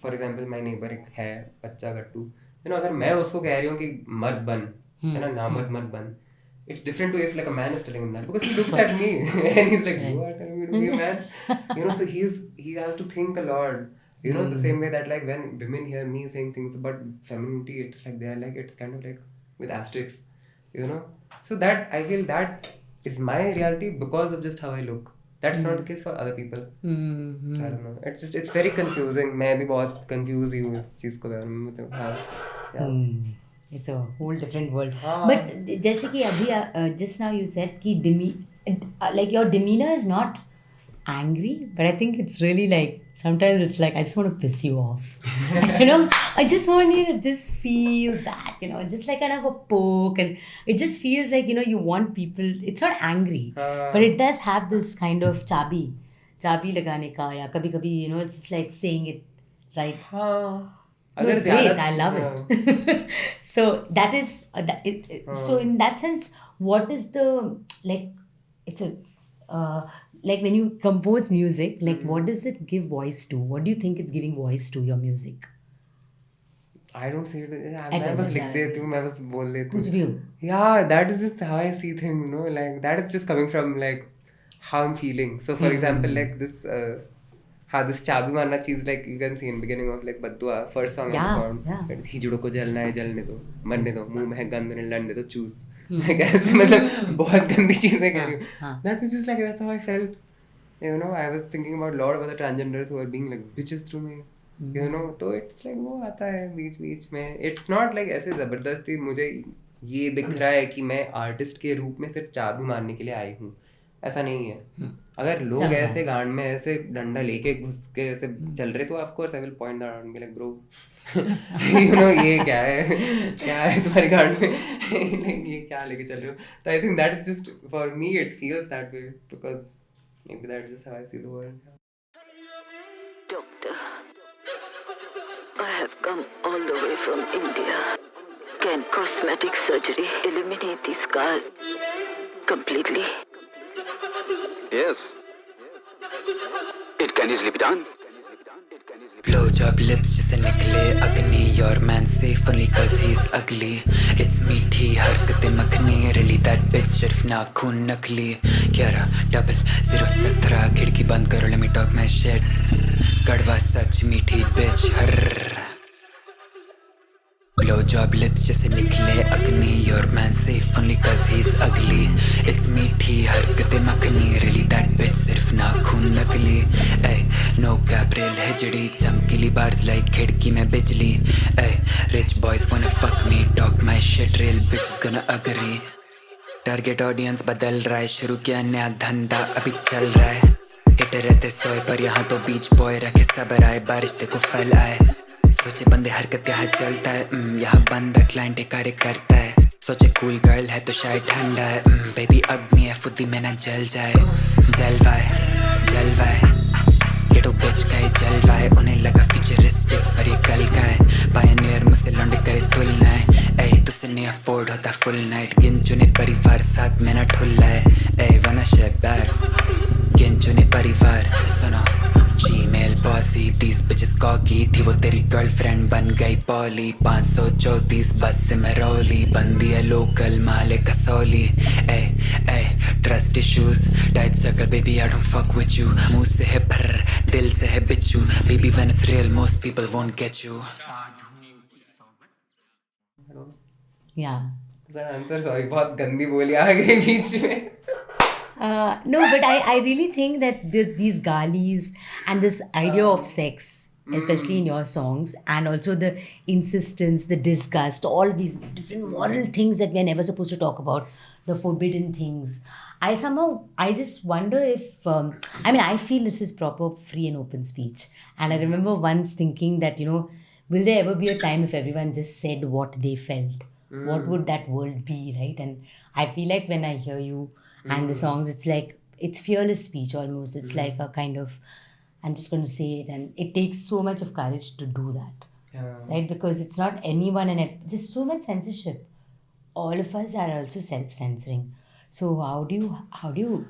for example, my neighbor एक है बच्चा गट्टू, you know, अगर मैं उसको कह रही हूँ कि मर्द बन, है ना, ना मर्द बन, it's different to if like a man is telling him that, because he looks at me and he's like, you are telling me to be a man, you know, so he has to think a lot, you know, the same way that like when women hear me saying things about femininity, it's like they're like, it's kind of like with asterisks, you know, so that I feel that is my reality because of just how I look. That's not the case for other people. I don't know. It's very confusing. मैं भी बहुत confused ही हूँ इस चीज़ को बारे में, मतलब हाँ. It's a whole different world. But जैसे कि अभी just now you said कि like your demeanor is not angry, but I think it's really like sometimes it's like I just want to piss you off. You know, I just want you to just feel that, you know, just like kind of a poke, and it just feels like, you know, you want people. It's not angry, but it does have this kind of चाबी लगाने का, या कभी-कभी, you know, it's just like saying it right. No, it's great. I love it. So that is so in that sense, what is the like? It's a like when you compose music, like what does it give voice to? What do you think it's giving voice to your music? I don't see it. मैं बस लिख देती हूँ, मैं बस बोल देती हूँ. कुछ भी हो. Yeah, that is just how I see things, you know, like that is just coming from like how I'm feeling. So for example, like this this चाबी मारना चीज़, like you can see in beginning of like बद्दुआ, first song in the band, हिजड़ों को जलना है जलने दो, मरने दो, मुंह में गंद नहीं लड़ने दो, चूस. Like ऐसे मतलब बहुत गंदी चीज़ें कह रही हूँ. That was just like, that's how I felt. You know, I was thinking about a lot of other transgenders who are being like bitches to me. You know, तो it's like वो आता है बीच में. It's not like ऐसे ज़बरदस्ती मुझे ये दिख रहा है कि मैं आर्टिस्ट के रूप में सिर्फ चाबी मारने के लिए आई हूँ, ऐसा नहीं है. अगर लोग ऐसे गांड में ऐसे डंडा लेके घुस के ऐसे चल रहे, तो of course I will point that out and be like, bro, you know, ये क्या है तुम्हारे गांड में, ये क्या लेके चल रहे हो. तो I think that is just for me, it feels that way because maybe that's just how I see the world. Doctor, I have come all the way from India. Can cosmetic surgery eliminate these scars completely? Yes. It can easily be done. Blowjob lips जिसे निकले अग्नि, your man safe only cause he's ugly. It's मीठी हरकतें makhani, really that bitch सिर्फ नाखून नकली. 11-00-17 खिड़की बंद करो, let me talk my shit. कड़वा सच मीठी bitch हर. Blowjob lips जिसे निकले अग्नि, your man safe only cause he's ugly. It's मीठी हरकतें मखनी, really that bitch सिर्फ नाखून नकली. Ay, no Gabriel हिजड़ी, चमकीली bars like खिड़की में बिजली. Ay, rich boys wanna fuck me, talk my shit, real bitches gonna agree. Target audience बदल रहा है, शुरू किया नया धंधा अभी चल रहा है. हिट रहते सोए पर यहाँ तो बीच बॉय रखे सबर आए, बारिश देखो फल आए. सोचे बंदे हरकत यहाँ चलता है, यहाँ बंदा क्लाइंट कार्य करता है. सोचे कूल गर्ल है तो शायद ठंडा है बेबी अग्नि है फुद्दी में ना जल जाए जलवाए जलवाए गेटो बेच गए जलवाए उन्हें लगा फ्यूचरिस्टिक पर ये कल का है पायनियर मुझसे लौंड करे तुलना है ए तुझसे नहीं अफोर्ड होता फुल नाइट गिन चुने परिवार साथ में ना ठुल्ला है ए वना शेप बैक गिन चुने परिवार सुनो Gmail bossy these bitches cocky थी वो तेरी गर्लफ्रेंड बन गई पॉली 534 बस से मैं रोली बंदी है local Male Kasauli A a trust issues tight circle baby I don't fuck with you मुंह से है भर दिल से है बिच्छू baby when it's real most people won't get you Yeah. Sir answer sorry बहुत गंदी बोली आ गई बीच में. No, but I really think that these galis and this idea of sex, especially in your songs, and also the insistence, the disgust, all these different moral things that we are never supposed to talk about, the forbidden things. I just wonder if, I feel this is proper free and open speech. And I remember once thinking that, will there ever be a time if everyone just said what they felt? What would that world be, right? And I feel like when I hear you, and the songs, it's like, it's fearless speech almost. It's like a kind of, I'm just going to say it, and it takes so much of courage to do that. Yeah. Right? Because it's not anyone, and there's so much censorship. All of us are also self-censoring. So how do you,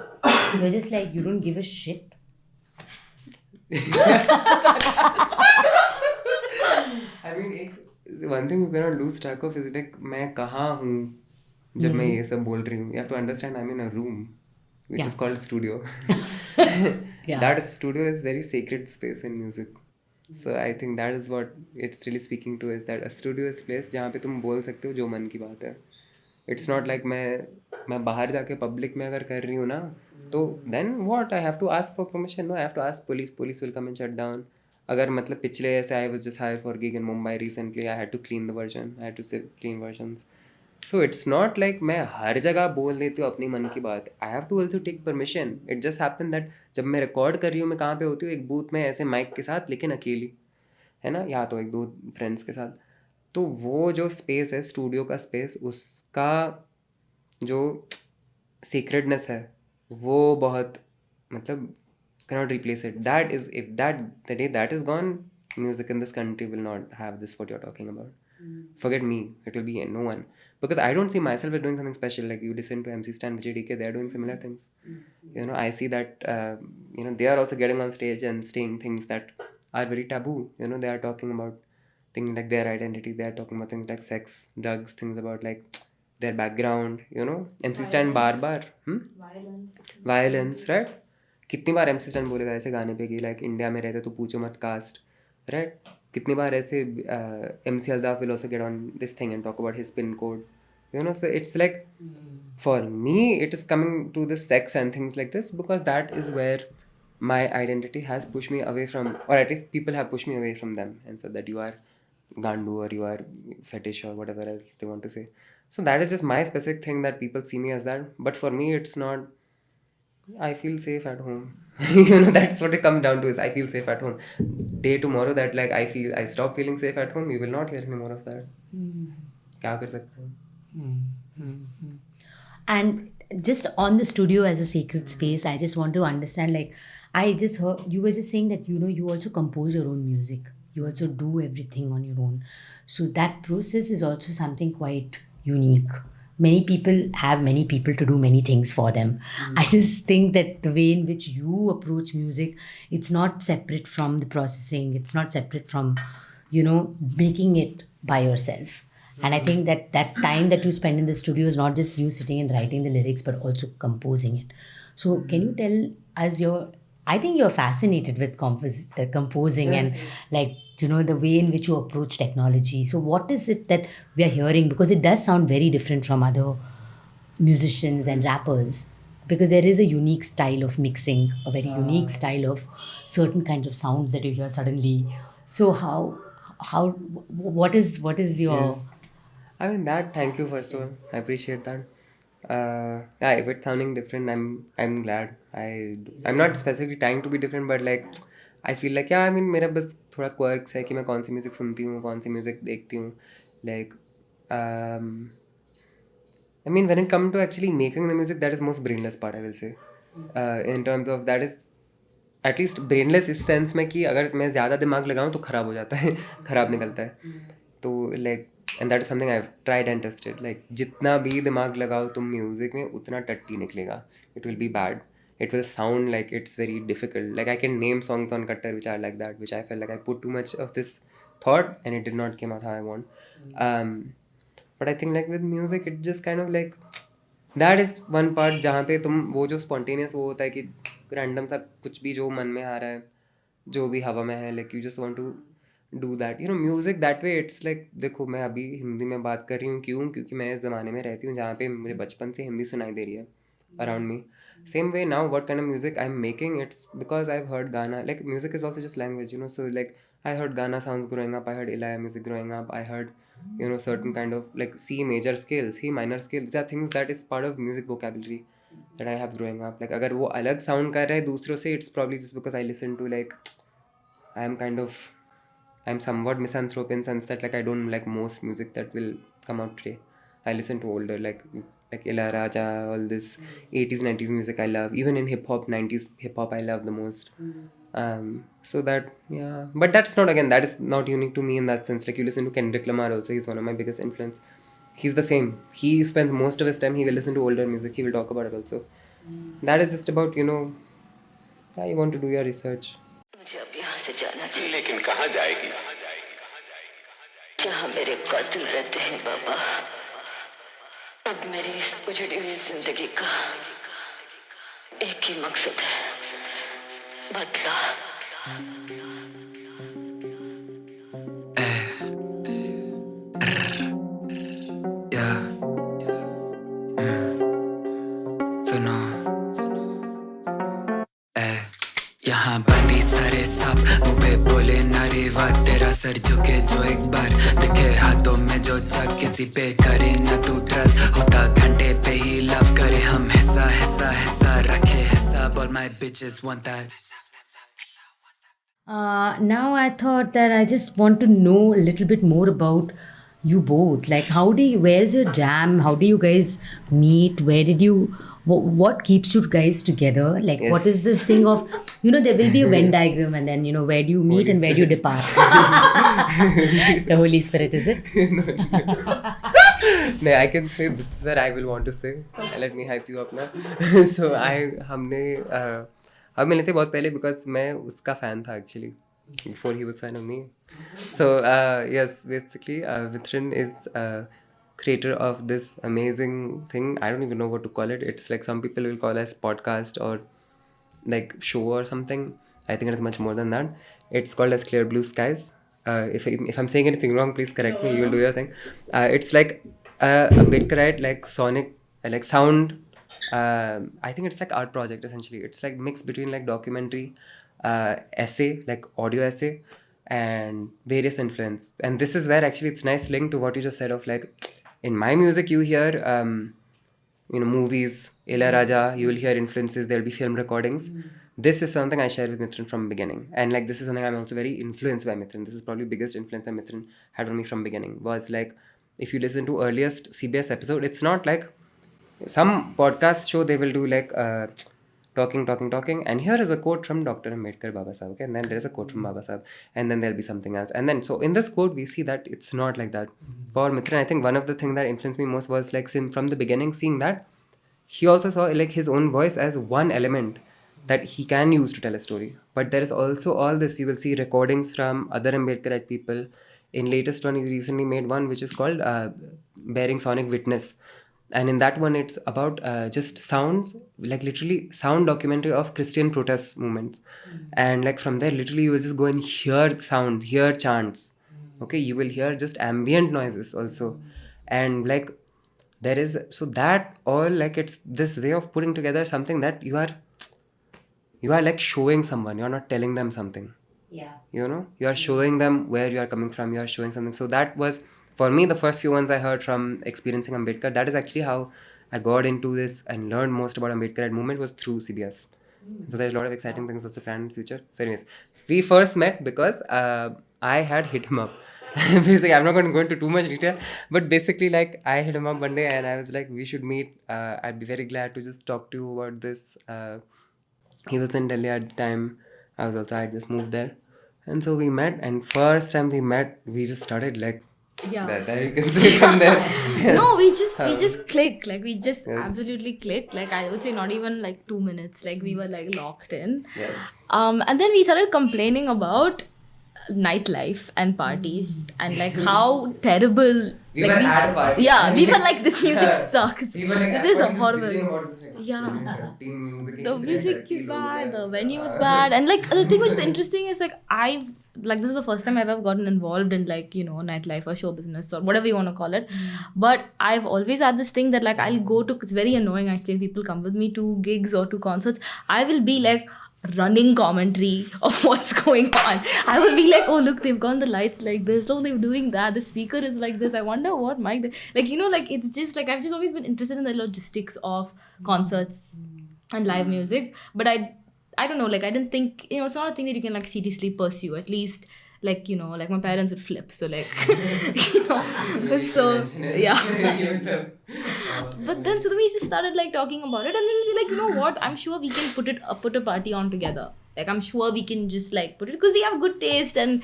you're just like, you don't give a shit. I mean, one thing you cannot lose track of is like, मैं कहाँ हूँ जब मैं ये सब बोल रही हूँ. You have to understand I'm in a room which is called studio. That studio is very sacred space in music. So I think that is what it's really speaking to, is that a studio is place जहाँ पे तुम बोल सकते हो जो मन की बात है. It's not like मैं बाहर जाके पब्लिक में अगर कर रही हूँ ना तो then what I have to ask for permission. No, I have to ask police will come and shut down. अगर मतलब पिछले ऐसे I was just hired for a gig in Mumbai recently, I had to clean the version, I had to say clean versions. So it's not like मैं हर जगह बोल देती हूँ अपनी मन की बात. I have to also take permission. It just happened that जब मैं रिकॉर्ड कर रही हूँ मैं कहाँ पे होती हूँ, एक बूथ में ऐसे माइक के साथ लेकिन अकेली, है ना, या तो एक दो फ्रेंड्स के साथ. तो वो जो स्पेस है स्टूडियो का स्पेस, उसका जो सीक्रेटनेस है वो बहुत मतलब cannot replace it. That is, if that the day that is gone, music in this country will not have this what you're talking about. Forget me, it will be no one, because I don't see myself as doing something special. Like you listen to MC Stan, JDK, they're doing similar things. I see that they are also getting on stage and saying things that are very taboo. They are talking about things like their identity, they are talking about things like sex, drugs, things about like their background. MC Stan bar violence, right? कितनी बार MC Stan बोलेगा ऐसे गाने पे कि like India में रहते तो पूछो मत कास्ट, राइट? कितनी बार ऐसे MC Aldaf will also get on this thing and talk about his pin code, so it's like for me it is coming to this sex and things like this because that is where my identity has pushed me away from, or at least people have pushed me away from them and said that you are gandu or you are fetish or whatever else they want to say. So that is just my specific thing that people see me as that, but for me it's not. I feel safe at home. That's what it comes down to, is I feel safe at home. Day tomorrow that like I stop feeling safe at home, you will not hear me more of that. क्या कर सकते हैं? And just on the studio as a sacred space, I just want to understand, like, I just heard you were just saying that you also compose your own music, you also do everything on your own. So that process is also something quite unique. Many people have many people to do many things for them. I just think that the way in which you approach music, it's not separate from the processing, it's not separate from making it by yourself. And I think that time that you spend in the studio is not just you sitting and writing the lyrics, but also composing it. So can you tell us I think you're fascinated with composing, and like, the way in which you approach technology. So what is it that we are hearing? Because it does sound very different from other musicians and rappers, because there is a unique style of mixing, a very unique style of certain kinds of sounds that you hear suddenly. So what is your... Yes. I mean that, thank you first of all, I appreciate that. If it's sounding different, I'm glad. I'm not specifically trying to be different, but like I feel like मेरा बस थोड़ा quirks है कि मैं कौन सी music सुनती हूँ, कौन सी म्यूज़िक देखती हूँ. Like I mean, when it comes to actually making the music, that is most brainless part, I will say. In terms of that is at least brainless इस सेंस में कि अगर मैं ज़्यादा दिमाग लगाऊं तो ख़राब हो जाता है ख़राब निकलता है तो like and that is something I tried and tested like जितना भी दिमाग लगाओ तुम म्यूज़िक में उतना टट्टी निकलेगा it will be bad it will sound like it's very difficult. Like I can name songs on Cutter which are like that, which I felt like I put too much of this thought and it did not come out how I want. But I think like with music, it just kind of like that is one part जहाँ पे तुम वो जो spontaneous वो होता है कि random सा कुछ भी जो मन में आ रहा है जो भी हवा में है like you just want to do that. You know music that way it's like देखो मैं अभी हिंदी में बात कर रही हूँ क्योंकि मैं इस ज़माने में रहती हूँ जहाँ पे मुझे बचपन से हिंदी सुनाई दे रही है around me. Same way now, what kind of music I'm making, it's because I've heard Ghana. Like music is also just language, you know. So like I heard Ghana sounds growing up. I heard Ilaya music growing up. I heard, you know, certain kind of like C major scale, C minor scale. These are things that is part of music vocabulary that I have growing up. Like अगर वो अलग sound कर रहा है दूसरों से, it's probably just because I listen to like I'm somewhat misanthrope in sense that like I don't like most music that will come out today. I listen to older like Ilayaraja, all this 80s 90s music I love. Even in hip hop 90s hip hop I love the most. So that yeah, but that's not again that is not unique to me in that sense. Like you listen to Kendrick Lamar also, he's one of my biggest influence. He's the same. He spends most of his time he will listen to older music. He will talk about it also. That is just about yeah, you want to do your research. मुझे अब यहाँ से जाना चाहिए लेकिन कहाँ जाएगी? जहाँ मेरे कातिल रहते हैं बाबा। अब मेरी इस उजड़ी हुई जिंदगी का एक ही मकसद है, बदला। यहाँ बाटी सारे सांप मुँह पे बोले नारे वाह तेरा सर झुके जो एक बार दिखे हाथों में जो चाक किसी पे करे ना तू ट्रस्ट होता घंटे पे ही लव करे हम हिस्सा हिस्सा हिस्सा रखे हिसाब all my bitches want that. Now I thought that I just want to know a little bit more about you both. Like, where's your jam? How do you guys meet? What keeps you guys together? Like, what is this thing of, there will be a Venn diagram and then, where do you meet Holy and where do you depart? The Holy Spirit, is it? No, I can say this is where I will want to say. Let me hype you up now. So हम मिले थे बहुत पहले because मैं उसका fan था actually before he was fan of me. So yes, basically Mithran is creator of this amazing thing. I don't even know what to call it. It's like some people will call as podcast or like show or something. I think it is much more than that. It's called as Clear Blue Skies. If I'm saying anything wrong, please correct me. You will do your thing. It's like a Bitcoin like sonic like sound. I think it's like art project essentially. It's like mix between like documentary, essay, like audio essay, and various influence. And this is where actually it's nice link to what you just said of like in my music you hear movies, Ilayaraja, you will hear influences, there will be film recordings. This is something I share with Mithran from beginning. And like this is something I'm also very influenced by Mithran. This is probably the biggest influence that Mithran had on me from beginning. Was like if you listen to earliest CBS episode, it's not like some podcast show they will do like talking and here is a quote from Dr. Ambedkar Baba Sahib, okay? And then there is a quote from Baba Sahib and then there'll be something else and then so in this quote we see that it's not like that. For Mithran, I think one of the things that influenced me most was like from the beginning seeing that he also saw like his own voice as one element that he can use to tell a story, but there is also all this. You will see recordings from other Ambedkarite people. In latest one he recently made one which is called Bearing Sonic Witness. And in that one, it's about just sounds, like literally sound documentary of Christian protest movements. And like from there, literally you will just go and hear sound, hear chants. Okay, you will hear just ambient noises also. And like there is, so that all like it's this way of putting together something that you are like showing someone, you're not telling them something. Yeah. You are showing them where you are coming from, you are showing something. So that was, for me, the first few ones I heard from experiencing Ambedkar, that is actually how I got into this and learned most about Ambedkarite movement was through CBS. So there's a lot of exciting things also planned in the future. So anyways, we first met because I had hit him up Basically, I'm not going to go into too much detail, but basically, like, I hit him up one day and I was like, we should meet. I'd be very glad to just talk to you about this. He was in Delhi at the time. I just moved there. And so we met, and first time we met, we just started like that you can see from there. Yes. No, we just clicked. Like we just absolutely clicked. Like I would say not even like 2 minutes. Like we were like locked in. Yes. And then we started complaining about nightlife and parties and like how terrible We were at a party. Yeah, we were like, this music sucks. We were like, This is horrible. Yeah. The music is bad, the venue is bad, and like the thing which is interesting is like this is the first time I've ever gotten involved in like, you know, nightlife or show business or whatever you want to call it. But I've always had this thing that like I'll go to, it's very annoying actually, people come with me to gigs or to concerts, I will be like running commentary of what's going on. I will be like, oh look, they've gone the lights like this, oh they're doing that, the speaker is like this, I wonder what mic like, you know, like it's just like I've just always been interested in the logistics of concerts and live music, but I don't know, like I didn't think, you know, it's not a thing that you can like seriously pursue, at least like, you know, like my parents would flip, so like you know, so yeah. But then so we just started like talking about it, and then we like, you know what, I'm sure we can put a party on together. Like I'm sure we can just like put it, because we have good taste and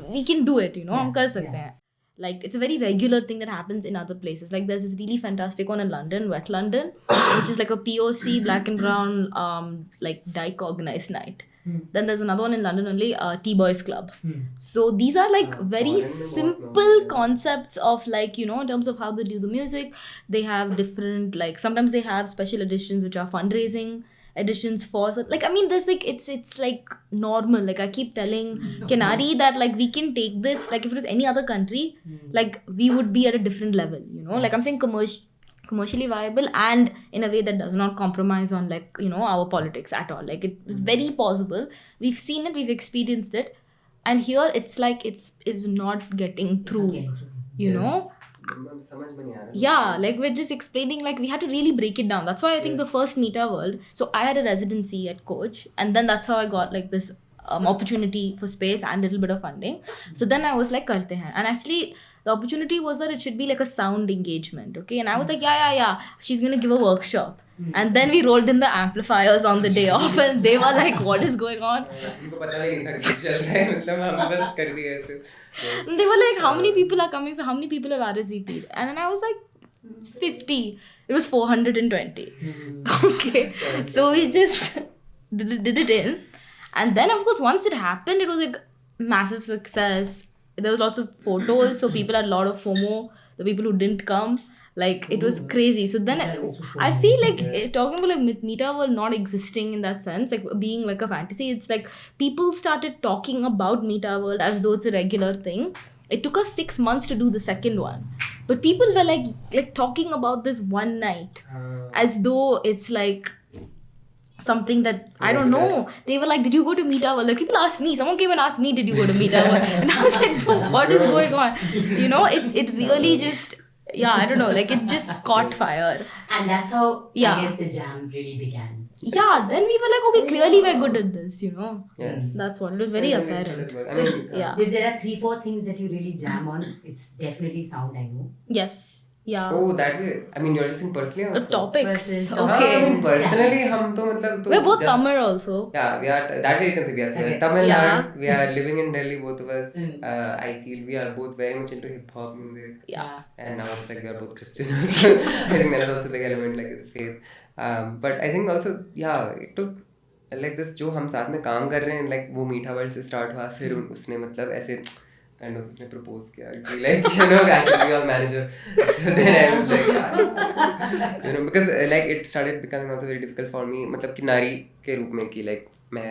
we can do it, you know, hum kar sakte hain. Like it's a very regular thing that happens in other places. Like there's this really fantastic one in London, Wet London, which is like a POC black and brown like dyke organized night. Then there's another one in London only, T-Boys Club. So these are like very simple concepts of like, you know, in terms of how they do the music. They have different, like sometimes they have special editions which are fundraising editions for, so, like I mean there's like it's like normal. Like I keep telling Kenari that like we can take this, like if it was any other country, like we would be at a different level, you know, like I'm saying commercially viable and in a way that does not compromise on like, you know, our politics at all. Like it was very possible, we've seen it, we've experienced it, and here it's like it's not getting through, you know. Yeah, like we're just explaining, like we had to really break it down. That's why I think the first Meeta World, so I had a residency at Coach, and then that's how I got like this opportunity for space and a little bit of funding. So then I was like, karte hain. And actually the opportunity was that it should be like a sound engagement, okay? And I was like, yeah, she's gonna give a workshop. And then we rolled in the amplifiers on the day off, and they were like, what is going on? They were like, how many people are coming? So how many people have RSVP'd? And then I was like, 50. It was 420. Okay. So we just did it in. And then of course once it happened, it was like massive success. There was lots of photos, so people had a lot of FOMO, the people who didn't come. Like it was crazy. So then I feel like talking about like Meeta World not existing in that sense, like being like a fantasy, it's like people started talking about Meeta World as though it's a regular thing. It took us 6 months to do the second one, but people were like talking about this one night as though it's like something that I don't know. They were like, did you go to Meeta World? Like people asked me, someone came and asked me, did you go to Meeta World? And I was like, bro, what is going on? You know, it really just, yeah, I don't know, like it just caught fire. And that's how I guess the jam really began. Yeah, then we were like, okay, clearly we're good at this, you know. Yes. That's what, it was very apparent. Yeah. If there are 3-4 things that you really jam on, it's definitely sound, I know. Yes. Yeah. Oh, that way. I mean, you're just saying personally also? Topics. Versus Okay. I mean, personally, hum to matlab... We're both Tamil also. Yeah, we are, that way you can say, yes, we are Tamil Nadu, we are living in Delhi, both of us. I feel we are both very much into hip-hop music. Yeah. And now it's like we are both Christian. I think that is also the element, like his faith. But I think also, yeah, it took like this, जो हम साथ में काम कर रहे हैं, like वो मीठा वर्ल्ड से start हुआ, फिर उसने मतलब ऐसे kind of उसने propose किया कि like, you know, I can be your manager. So then I was like, you know, because like it started becoming also very difficult for me, मतलब कि नारी के रूप में कि like मैं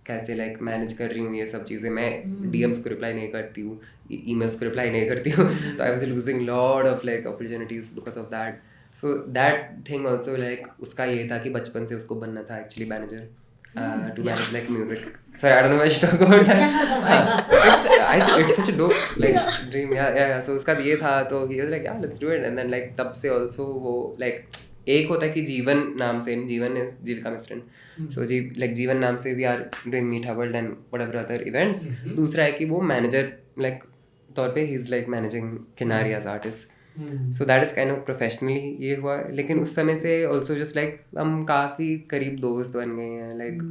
कैसे like manage कर रही हूँ ये सब चीज़ें, मैं DMs को reply नहीं करती हूँ, emails को reply नहीं करती हूँ, तो I was losing lot of like opportunities because of that. So that thing also like उसका ये था कि बचपन से उसको बनना था actually manager. To manage like music. Sorry, I don't know why I should talk about that. It's such a dope like dream. Yeah. So उसका ये था, तो he was like, yeah, let's do it. And then like तब से also वो like एक होता है कि जीवन नाम से, जीवन is जीविका मित्रण. So like जीवन नाम से we are doing Meeta World and whatever other events. दूसरा है कि वो manager like तौर पे he's like managing Kinari as artist. So that is kind of professionally ये हुआ, लेकिन उस समय से also just like हम काफी करीब दोस्त बन गए हैं, like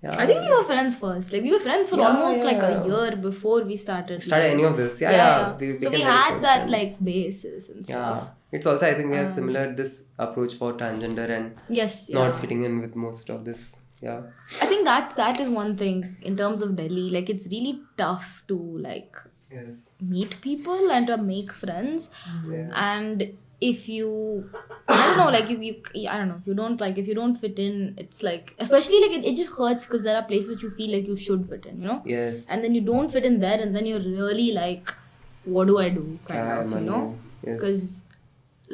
yeah. I think we were friends first. Like we were friends for Yeah, almost like a yeah. year before we started. Started any of this, yeah. So became we very had close that friends. like basis and Yeah, stuff. it's also I think we have similar this approach for transgender and Yes. not yeah. fitting in with most of this. Yeah. I think that is one thing in terms of Delhi. Like it's really tough to like Yes. meet people and to make friends. Yes. And if you, I don't know, like you I don't know, if you don't like, if you don't fit in, it's like, especially like it just hurts because there are places that you feel like you should fit in, you know. Yes. And then you don't fit in there, and then you're really like, what do I do, kind Yeah, of, you man, know, yes. because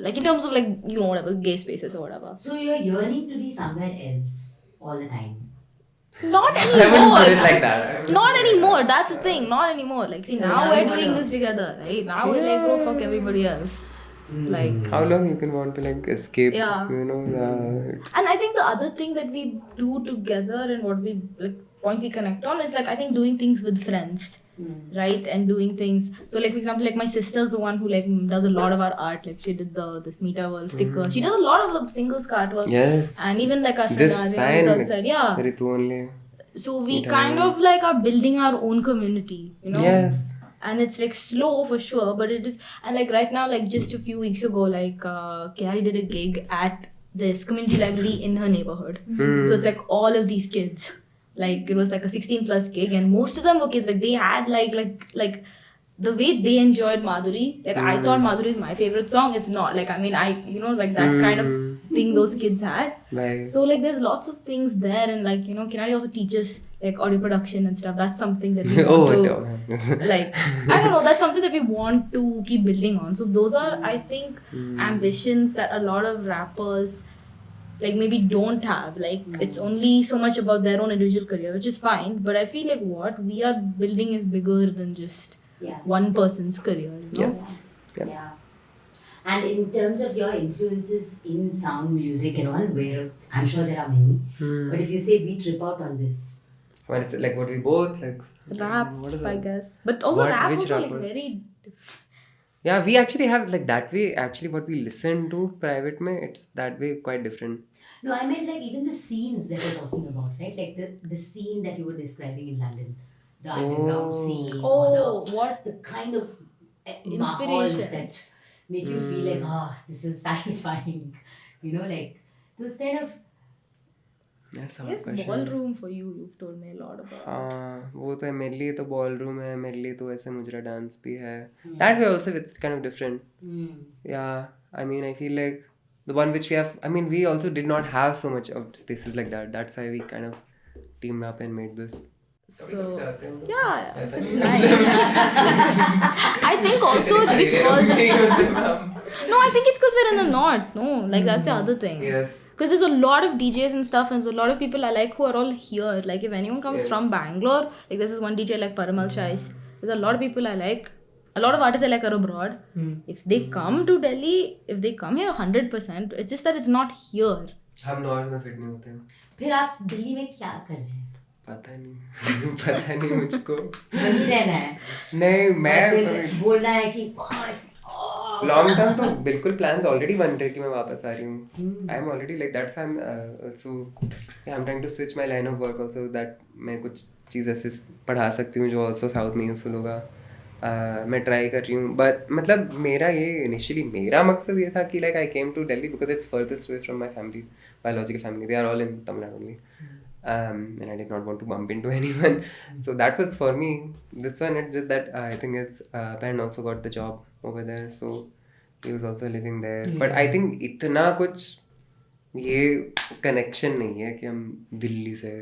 like in terms of like, you know, whatever gay spaces or whatever. So you're yearning to be somewhere else all the time. Not I wouldn't anymore. put it like that. I wouldn't Not put it like anymore. that. That's the thing. Not anymore. Like, see, now now we're you doing wanna- this together, right? Now we're like, bro, fuck everybody else. Like, How long you can want to like escape? Yeah. You know. It's, and I think the other thing that we do together and what we like point we connect on is like, I think doing things with friends, right? And doing things. So like, for example, like my sister's the one who like does a lot of our art. Like she did this Meta World sticker. She does a lot of the singles artwork. yes. And even like our friend This Adya sign. on the It's outside. Yeah. Ritu only. So we Meta kind World. of like are building our own community, you know? Yes. And it's like slow for sure, but it is, and like right now, like just a few weeks ago, like Kiari did a gig at this community library in her neighborhood. So it's like all of these kids, like it was like a 16+ gig, and most of them were kids. Like they had like the way they enjoyed Madhuri. Like I thought Madhuri is my favorite song. It's not. Like I mean, you know, like that kind of thing those kids had. Right. So like there's lots of things there, and like, you know, Kinari also teaches like audio production and stuff. That's something that we Oh, want no. to like, I don't know, that's something that we want to keep building on. So those are, I think, ambitions that a lot of rappers like maybe don't have. Like it's only so much about their own individual career, which is fine, but I feel like what we are building is bigger than just one person's career, you know? Yes. Yep. Yeah. And in terms of your influences in sound music and all, where I'm sure there are many, but if you say we trip out on this, When it's like what we both like. Rap, What is I that? guess, but also What- rap which also like rappers? very Yeah, we actually have like that way. Actually, what we listen to private mein, it's that way quite different. no, I meant like even the scenes that you're talking about, right? Like the scene that you were describing in London, the underground Oh. scene, Oh, or what? the kind of Inspirations. mahols that make you feel like, this is satisfying, you know, like those kind of. That's I our guess question. ballroom for you, you've told me a lot about. हाँ वो तो है, मेरे लिए तो ball room है, मेरे लिए तो ऐसे मुजरा डांस भी है. That way also it's kind of different. Yeah, I mean I feel like the one which we have, I mean we also did not have so much of spaces like that. That's why we kind of teamed up and made this. So yeah, it's nice. I think also it's because no, I think it's because we're in the north. No, like that's the other thing. Yes. Because there's a lot of DJs and stuff, and there's a lot of people I like who are all here. Like if anyone comes Yes. from Bangalore, like this is one DJ like Parimal Shais. There's a lot of people I like. A lot of artists I like are abroad. If they come to Delhi, if they come here 100%, it's just that it's not here. हम north में fit नहीं होते हैं. फिर आप दिल्ली में क्या कर रहे हैं? पता नहीं पता नहीं मुझको. वहीं रहना है. नहीं मैं फिर बोलना है कि लॉन्ग टर्म तो बिल्कुल प्लान्स ऑलरेडी बन रहे कि मैं वापस आ रही हूँ. I am already like that's I am also I am trying to switch my line of work also that मैं कुछ चीज़ ऐसे पढ़ा सकती हूँ जो आल्सो साउथ में यूजफुल होगा. मैं ट्राई कर रही हूँ, बट मतलब मेरा ये इनिशियली मेरा मकसद ये था कि like I came to Delhi because it's farthest away from my family, biological family. They are all in Tamil Nadu only. And I did not want to bump into anyone, so that was for me. This one, it's just that I think his parent also got the job over there, so he was also living there. But I think इतना कुछ ये connection नहीं है कि हम दिल्ली से.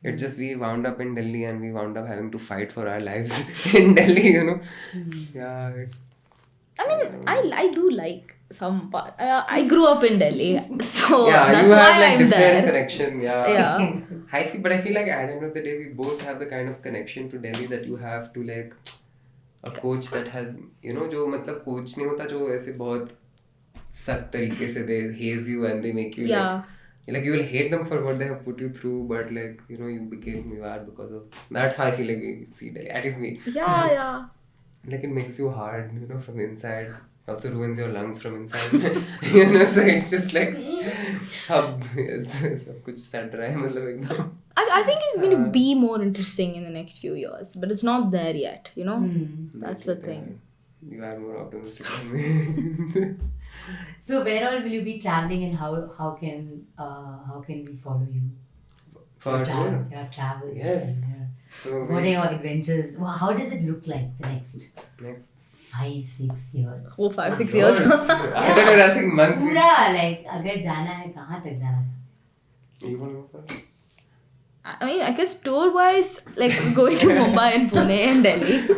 It's just we wound up in Delhi and we wound up having to fight for our lives in Delhi, you know. Yeah, it's. I mean, I do like some part. I grew up in Delhi, so Yeah, that's you why have like I'm different there. connection. Yeah. Yeah. But I feel like at the end of the day, we both have the kind of connection to Delhi that you have to like a coach that has, you know, जो मतलब coach नहीं होता जो ऐसे बहुत सख्त तरीके से they haze you and they make you Yeah. like you will hate them for what they have put you through, but like you know you became who you are because of. That's how I feel like we see Delhi. At least me. Yeah. like it makes you hard, you know, from the inside. Also ruins your lungs from inside. You know, so it's just like सब कुछ सड़ रहा है मतलब एकदम. I think it's going to be more interesting in the next few years, but it's not there yet, you know? That's the thing. You are more optimistic than me. So where all will you be traveling, and how can we follow you? For tour? Your travels. Yes. And, So what are your adventures? How does it look like the next next 5-6 years? Oh, 5-6 years. I thought you were asking months. पूरा like अगर जाना है कहाँ तक जाना चाहते You want to go first? I mean, I guess tour-wise, like going to Mumbai and Pune and Delhi. हो?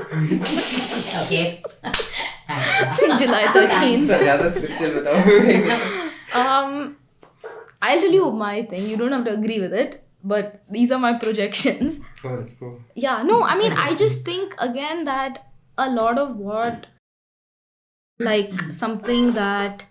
Okay. Thanks. July 13th. ज़्यादा spiritual बताओ. I'll tell you my thing. You don't have to agree with it, but these are my projections. Oh, let's go. Yeah, no, I mean, I just think again that a lot of what, like something that,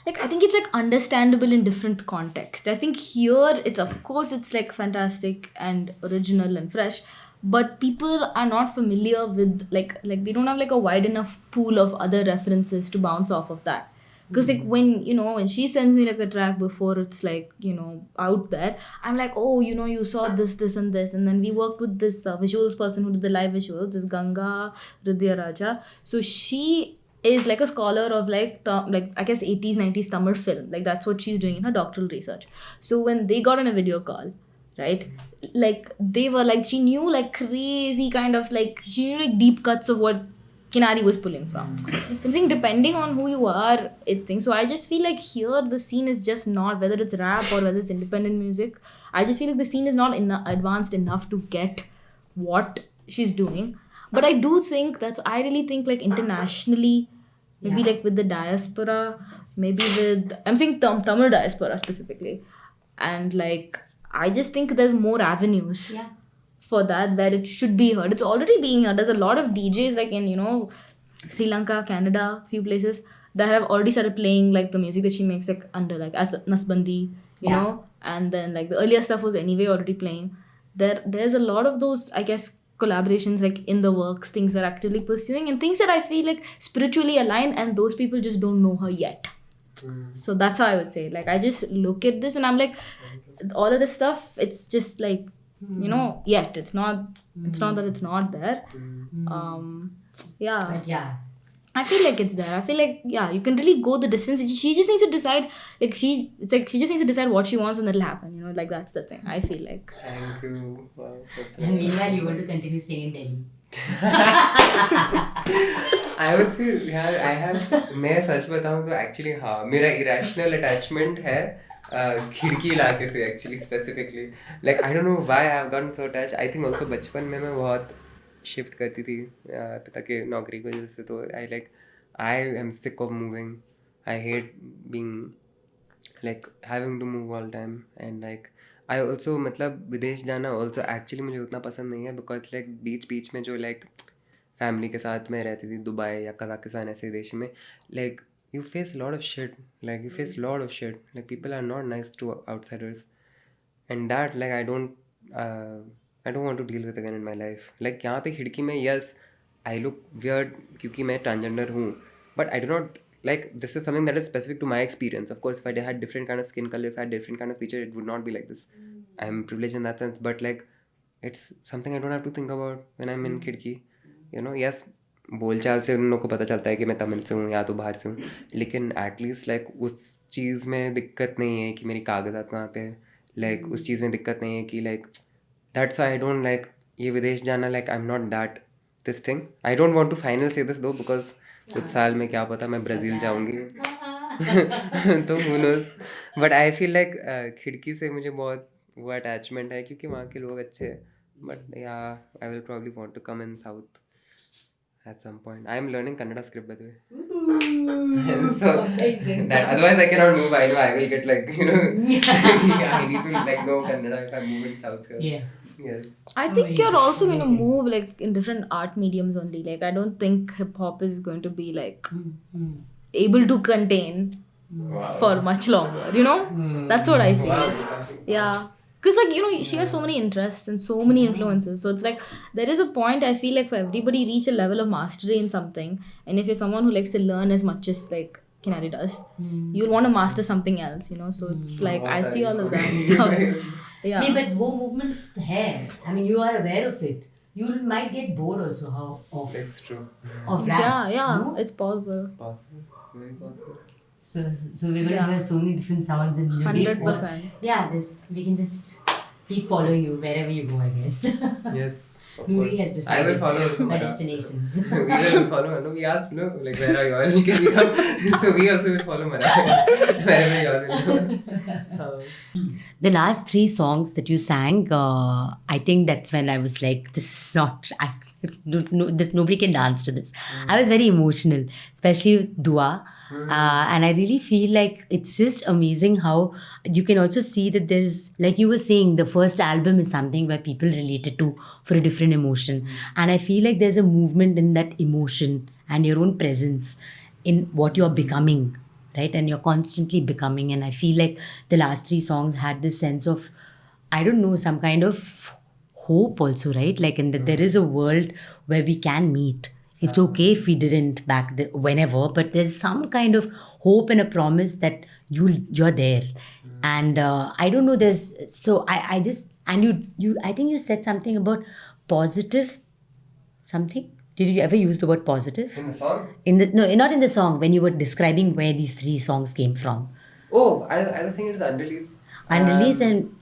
like I think it's like understandable in different contexts. I think here it's, of course, it's like fantastic and original and fresh, but people are not familiar with like they don't have like a wide enough pool of other references to bounce off of that. Because like when she sends me like a track before it's like out there, I'm like, oh, you saw this and this, and then we worked with this visuals person who did the live visuals, this Ganga Ridya Raja. So she is like a scholar of like I guess 80s 90s Tamil film, like that's what she's doing in her doctoral research. So when they got on a video call, right, like they were like, she knew like crazy kind of like, she knew like deep cuts of what Kinari was pulling from. So I'm saying depending on who you are, it's things. So I just feel like here the scene is just not, whether it's rap or whether it's independent music, I just feel like the scene is not advanced enough to get what she's doing. But I do think I really think like internationally, maybe like with the diaspora, maybe with, I'm saying Tamil diaspora specifically. And like, I just think there's more avenues. Yeah. For that, where it should be heard. It's already being heard. There's a lot of DJs like in Sri Lanka, Canada, few places that have already started playing like the music that she makes like under like as Nasbandi, you know, and then like the earlier stuff was anyway already playing. There's a lot of those, I guess, collaborations like in the works, things we're actively pursuing, and things that I feel like spiritually aligned, and those people just don't know her yet. So that's how I would say. Like I just look at this and I'm like, all of this stuff, it's just like, yet it's not that it's not there. But yeah, I feel like it's there. I feel like you can really go the distance. She just needs to decide, like she just needs to decide what she wants and it'll happen, like that's the thing. I feel like. Thank you. Wow, that's and meanwhile you want to continue staying in Delhi. I would say यार I have, मैं सच बताऊँ तो actually हाँ, मेरा irrational attachment है खिड़की इलाके से actually specifically. Like I don't know why I have gotten so attached. I think also बचपन में मैं बहुत शिफ्ट करती थी पिता के नौकरी की वजह से. तो I am sick of moving. I hate being like having to move all time, and like I also मतलब विदेश जाना also actually मुझे उतना पसंद नहीं है, because like बीच में जो like फैमिली के साथ में रहती थी दुबई या कजाकिस्तान ऐसे देश में, like you face a lot of shit, like you face a lot of shit, like people are not nice to outsiders, and that like I don't want to deal with again in my life. Like यहाँ पे खिड़की में yes I look weird क्योंकि मैं transgender हूँ, but I do not like, this is something that is specific to my experience. Of course, if I had different kind of skin color, if I had different kind of feature, it would not be like this. I'm privileged in that sense, but like it's something I don't have to think about when I'm in खिड़की. Yes, बोलचाल से उन लोगों को पता चलता है कि मैं तमिल से हूँ या तो बाहर से हूँ, लेकिन एटलीस्ट लाइक उस चीज़ में दिक्कत नहीं है कि मेरी कागजात कहाँ पे, लाइक उस चीज़ में दिक्कत नहीं है कि like that's I don't like ये विदेश जाना. Like I am not that this thing. I don't want to finalise this though, because कुछ साल में क्या पता मैं ब्राज़ील जाऊँगी तो who knows. But I feel like खिड़की से मुझे बहुत वो अटैचमेंट है क्योंकि वहाँ के लोग अच्छे हैं. But yeah I will probably want to come in south at some point. I am learning Kannada script, by the way. So that otherwise I cannot move. I know I will get like yeah, I need to like know Kannada if I move in South here. Yes. I think you're also going to move like in different art mediums only. Like I don't think hip hop is going to be like able to contain for much longer. That's what I see. Wow. Yeah. Because, like, you know, she has so many interests and so many influences. So it's like, there is a point, I feel like, for everybody reach a level of mastery in something. And if you're someone who likes to learn as much as, like, Kinari does, you'll want to master something else, you know. So it's like, I see all of that stuff. Yeah. नहीं, but वो movement है. I mean, you are aware of it. You might get bored also of It's true. of rap. Yeah, No? it's possible. Possible. Very possible. So we're gonna hear so many different sounds and 100%. Yeah, we can just keep following you wherever you go, I guess. Yes. Of Nuri course. has decided I will follow also, my Mara. destinations. We will follow. No, we asked, no, like, where are you all? Can we come? So we also will follow Mara. Wherever you all will go. The last 3 songs that you sang, I think that's when I was like, this is not, nobody can dance to this. I was very emotional, especially with Dua. And I really feel like it's just amazing how you can also see that there's, like you were saying, the first album is something where people related to for a different emotion. And I feel like there's a movement in that emotion and your own presence in what you're becoming, right? And you're constantly becoming. And I feel like the last 3 songs had this sense of, I don't know, some kind of hope also, right? Like, and that there is a world where we can meet. It's okay if we didn't whenever, but there's some kind of hope and a promise that you're there. And I don't know, I just, and you I think you said something about positive something. Did you ever use the word positive? In the song? No, not in the song, when you were describing where these 3 songs came from. Oh, I was thinking it's unreleased. Unreleased and...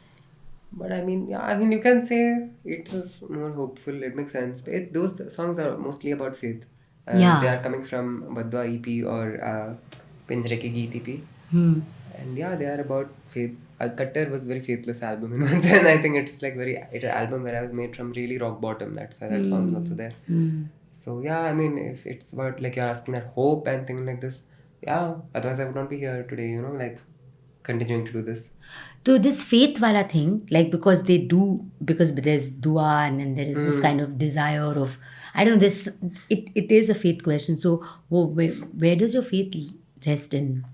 But I mean, yeah, I mean, you can say it is more hopeful. It makes sense. Those songs are mostly about faith. Yeah. They are coming from Badwa EP or Pinjre Ke Geet EP. And yeah, they are about faith. Cutter was very faithless album in one sense. I think it's like it's an album where I was made from really rock bottom. That's why that song is also there. So yeah, I mean, if it's about like you're asking that hope and things like this, yeah, otherwise I would not be here today, you know, like continuing to do this. So this faith wala thing, like because there's dua and then there is this kind of desire of, I don't know, it is a faith question. So where does your faith rest in?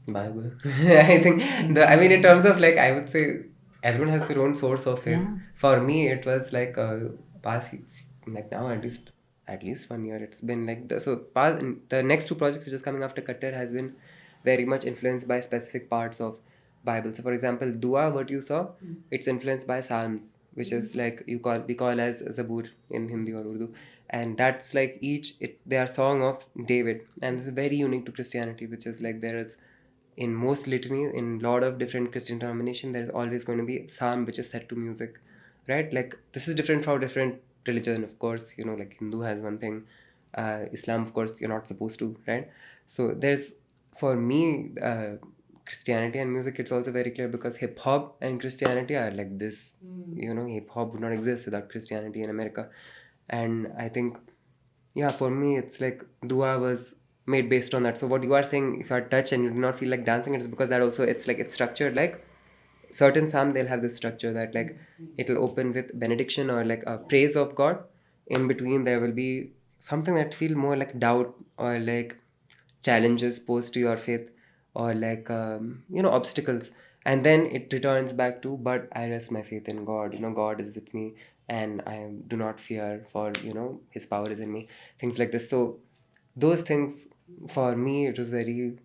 Bible. I think in terms of like, I would say everyone has their own source of faith. Yeah. For me, it was like past, like now at least 1 year. It's been like the next 2 projects which is coming after Cutter has been very much influenced by specific parts of Bible. So for example, Dua, what you saw, it's influenced by Psalms, which is like we call as Zabur in Hindi or Urdu. And that's like they are song of David. And this is very unique to Christianity, which is like there is in most litany, in a lot of different Christian denomination, there is always going to be a psalm which is set to music, right? Like this is different for different religion, of course, you know, like Hindu has one thing, Islam, of course, you're not supposed to, right? So there's, for me, Christianity and music, it's also very clear because hip hop and Christianity are like this, you know, hip hop would not exist without Christianity in America. And I think, yeah, for me, it's like Dua was made based on that. So what you are saying, if you are touched and you do not feel like dancing, it's because that also, it's like, it's structured like certain psalm, they'll have this structure that like it'll open with benediction or like a praise of God. In between there will be something that feel more like doubt or like challenges posed to your faith or like obstacles, and then it returns back to, but I rest my faith in God, you know, God is with me and I do not fear, for you know his power is in me, things like this. So those things, for me, it was very,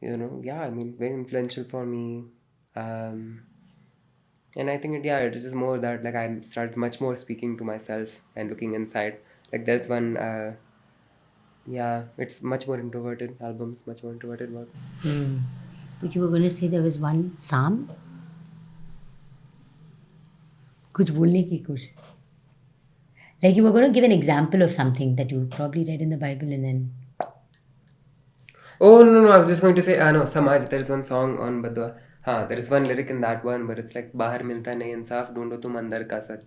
very influential for me. And I think it is just more that like I started much more speaking to myself and looking inside. Like there's one, it's much more introverted albums, much more introverted work. But you were going to say there was one psalm? कुछ बोलने की कोशिश. Like you were going to give an example of something that you probably read in the Bible and then... Oh, no, I was just going to say, Samaj, there is one song on Badwa. There is one lyric in that one where it's like, Bahar milta nahi insaf, dhondo tum andar ka sach.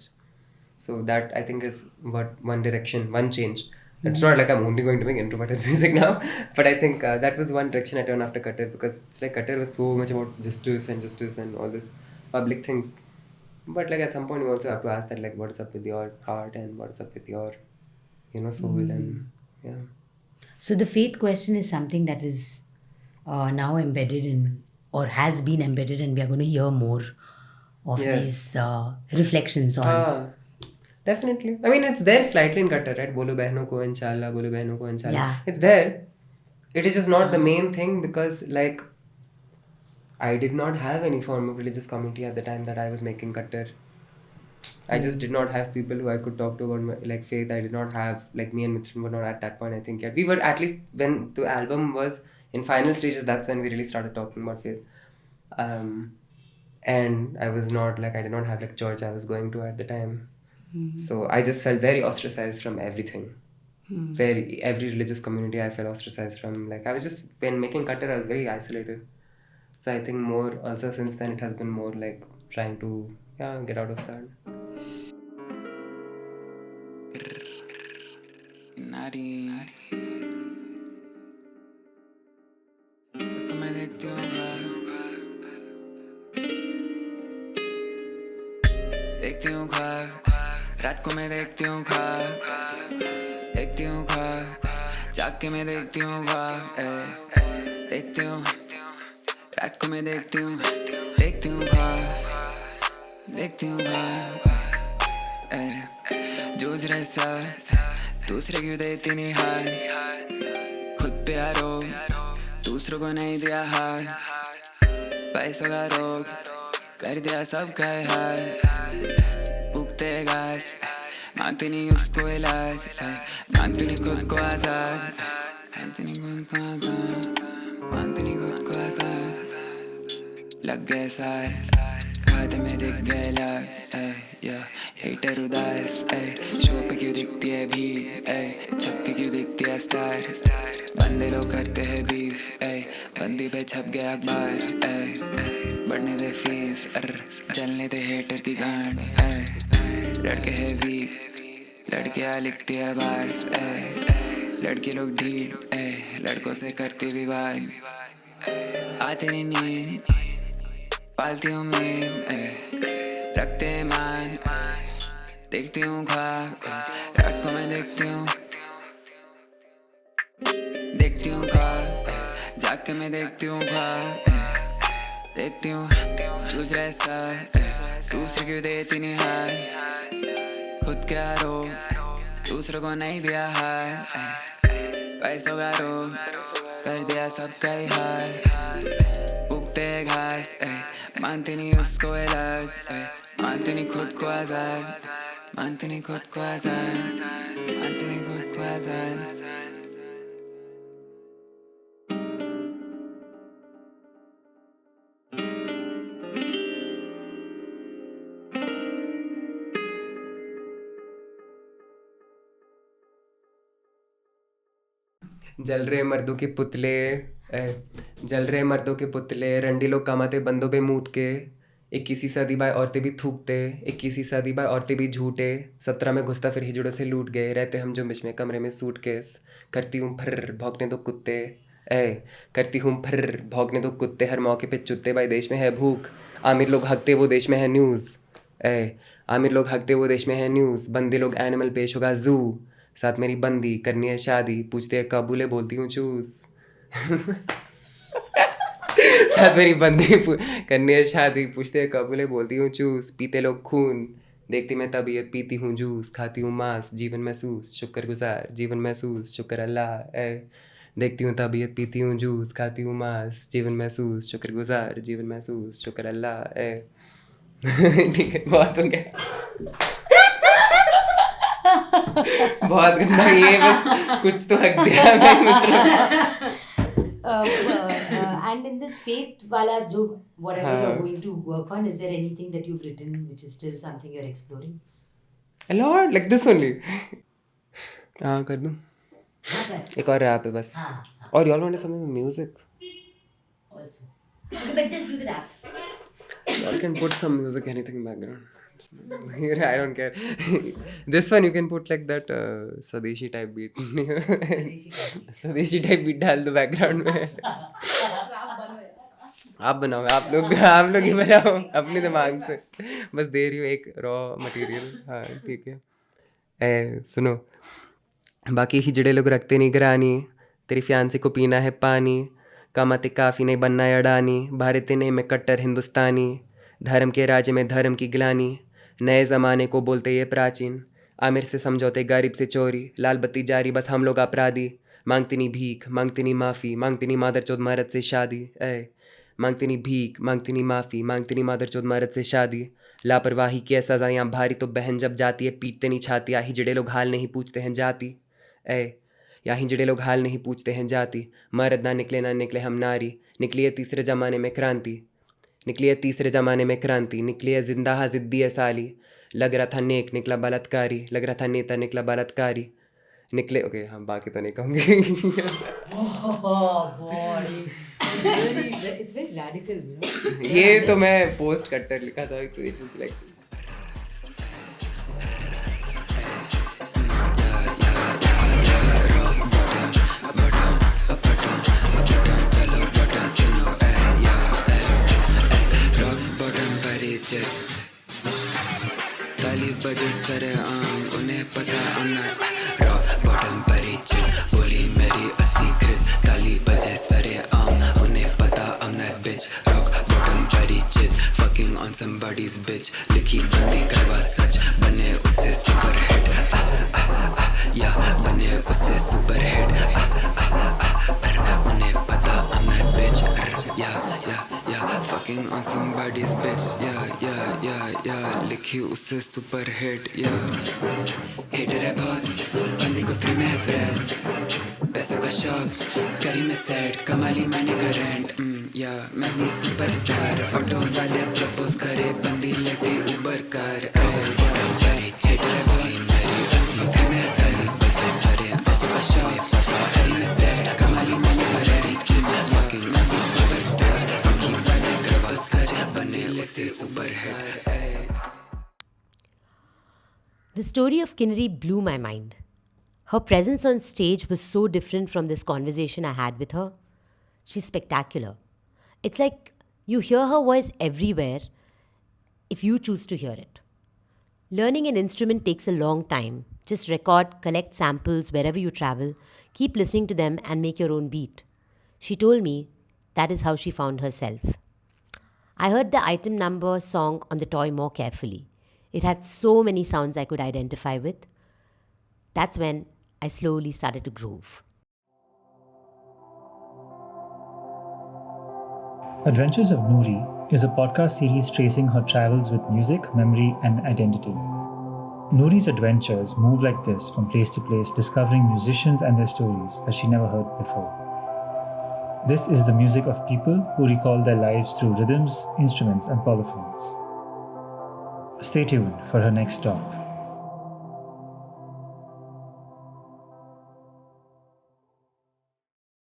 So that I think is what one direction, one change. It's not like I'm only going to make introverted music now, but I think that was one direction I turned after Cutter, because it's like Cutter was so much about justice and all this public things. But like at some point you also have to ask that, like, what is up with your heart and what is up with your, soul and yeah. So the faith question is something that is now embedded in, or has been embedded, and we are going to hear more of Yes. these reflections on. Definitely. I mean, it's there slightly in Qatar, right? Bolo behno ko inshallah, bolo behno ko inshallah. Yeah. It's there. It is just not the main thing because, like, I did not have any form of religious community at the time that I was making Qatar. I just did not have people who I could talk to about my, like, faith. I did not have, like, me and Mithran were not at that point, I think, yet. We were, at least when the album was in final stages, that's when we really started talking about faith. And I was not, like, I did not have, like, church I was going to at the time. So I just felt very ostracized from everything. Every religious community I felt ostracized from. Like, I was just, when making Qatar, I was very isolated. So I think more, also since then, it has been more like trying to, get out of that. देखती हूँ ख्वाब, रात को मैं देखती हूँ ख्वाब, देखती हूँ ख्वाब, जाग के मैं देखती हूँ ख्वाब, देखती हूँ, रात को मैं देखती हूँ ख्वाब, देखती हूँ ख्वाब, जूझ रहे साथ, दूसरे क्यों देती नहीं हाथ, खुद पे आरोप, दूसरों को नहीं दिया हाथ, पैसों का रोग, कर दिया सबका हाल, फूकते घास, मानती नहीं उसको इलाज, मानती नहीं खुद को आजाद, मानती नहीं खुद को आजाद, मानती नहीं खुद को आजाद, लग गए साल, खाते में दिख गए लाग, हेटर उदास, शो पे क्यों दिखती है भीड़, छक्के क्यों दिखती है स्टार, बंदे लोग करते हैं बीफ, बंदी पे छप गया अखबार, बढ़ने दे फीस, जलने दे हेटर की गांड, लड़के है वीक, लड़कियां लिखती है बार्स, लड़के लोग ढीठ, लड़कों से करती विवाद, आती नहीं नींद, पालती उम्मीद, रखते हैं मान, देखती हूँ ख्वाब, रात को मैं देखती हूँ ख्वाब, जाग के मैं देखती हूँ ख्वाब, देखती हूँ, जूझ रहे साथ, दूसरे क्यों देती नहीं हाथ, खुद के आरोप, दूसरों को नहीं दिया हाथ, पैसों का रोग, कर दिया सबका ही हाल, फूकते घास, मानती नहीं उसको इलाज, मानती नहीं खुद को आजाद, मानती नहीं खुद को आजाद, मानती नहीं खुद को आजाद. जल रहे मर्दों के पुतले, जल रहे मर्दों के पुतले, रंडी लोग कमाते बंदों पे मूत के, 21वीं सदी बाय औरतें भी थूकते, 21वीं सदी बाय औरतें भी झूठे, 17 में घुसता फिर हिजड़ों से लूट गए, रहते हम जुम्बिश में कमरे में सूटकेस, करती हूँ फर्र भौंकने दो कुत्ते, करती हूँ फर्र भौंकने दो कुत्ते, हर मौके पे चुत्ते, भाई देश में है भूख, आमिर लोग हकते वो देश में है न्यूज़, आमिर लोग हकते वो देश में है न्यूज़, बंदे लोग एनिमल पेश होगा जू, साथ मेरी बंदी करनी है शादी, पूछते हैं कब बोले बोलती हूँ चूज, साथ मेरी बंदी करनी है शादी, पूछते हैं कब बोले बोलती हूँ चूस, पीते लोग खून, देखती मैं तबीयत, पीती हूँ जूस, खाती हूँ मांस, जीवन महसूस शुक्रगुजार, जीवन महसूस शुक्र अल्लाह, देखती हूँ तबीयत, पीती हूँ जूस, खाती हूँ मांस, जीवन महसूस शुक्रगुजार, जीवन महसूस शुक्र अल्लाह. ठीक है, बहुत हो गया. बहुत गंदा, ये बस कुछ तो हक दिया मैं. And in this faith wala jo whatever you're going to work on, is there anything that you've written which is still something you're exploring? A lot, like this only. हाँ कर दूँ. एक और रैप है बस. और y'all wanted something with music? Also. Okay, but just do the rap. Y'all can put some music, anything in background. I don't care. This one you can put like that Swadeshi type beat. Swadeshi type beat डाल दो background में. आप बनाओ, आप लोग ही बनाओ अपने दिमाग से. बस दे रही हूँ एक रॉ मटेरियल. हाँ ठीक है. सुनो, बाकी हिजड़े लोग रखते नहीं घरानी, तेरी फियांसे को पीना है पानी, कमाते काफ़ी नहीं बनना है अडानी, भारत नहीं मैं कट्टर हिंदुस्तानी, धर्म के राज्य में धर्म की ग्लानी, नए ज़माने को बोलते ये प्राचीन, आमिर से समझौते गरीब से चोरी, लाल बत्ती जारी बस हम लोग अपराधी, मांगती नहीं भीख मांगती नहीं माफ़ी, मांगती नहीं मादरचोद मर्द से शादी, मांगती नहीं भीख मांगती नहीं माफ़ी, मांगती नहीं मादरचोद मर्द से शादी, लापरवाही की सज़ा यहाँ भारी तो बहन जब जाती है पीटते नहीं छाती, या हिजड़े लोग हाल नहीं पूछते हैं जाति, या हिजड़े लोग हाल नहीं पूछते हैं जाति, मर्द ना निकले हम नारी, निकली है तीसरे ज़माने में क्रांति, निकली है तीसरे ज़माने में क्रांति, निकली है जिंदा जिद्दी है साली, लग रहा था नेक निकला बलात्कारी, लग रहा था नेता निकला बलात्कारी, निकले ओके हम बाकी तो नहीं कहूँगी। It's very radical, you know? ये तो मैं पोस्ट कट्टर लिखा था तो इट वाज लाइक ताली बजे सरे आम उन्हें पता रॉक बॉटम परिचित बोली मेरी असीकृत, ताली बजे सरे आम उन्हें पता I'm that bitch, rock bottom परिचित fucking on somebody's bitch, लिखी बंदी करवा सच बने उसे सुपर हिट, या बने उसे सुपर हिट, उन्हें पता I'm that bitch, या fucking on somebody's bitch, या लिखी उससे सुपर हिट, या हिटर है बहुत बंदी को फ्री में है प्रेस, पैसों का शौक करी में सेट कमाली मैंने का रेंट, या मैं हूँ सुपरस्टार, ऑटो वाले प्रपोज करे बंदी लेती Uber car, The story of Kinnari blew my mind. Her presence on stage was so different from this conversation I had with her. She's spectacular. It's like you hear her voice everywhere if you choose to hear it. Learning an instrument takes a long time. Just record, collect samples wherever you travel, keep listening to them and make your own beat. She told me that is how she found herself. I heard the item number song on the toy more carefully. It had so many sounds I could identify with. That's when I slowly started to groove. Adventures of Noori is a podcast series tracing her travels with music, memory, and identity. Noori's adventures move like this from place to place, discovering musicians and their stories that she never heard before. This is the music of people who recall their lives through rhythms, instruments, and polyphones. Stay tuned for her next stop.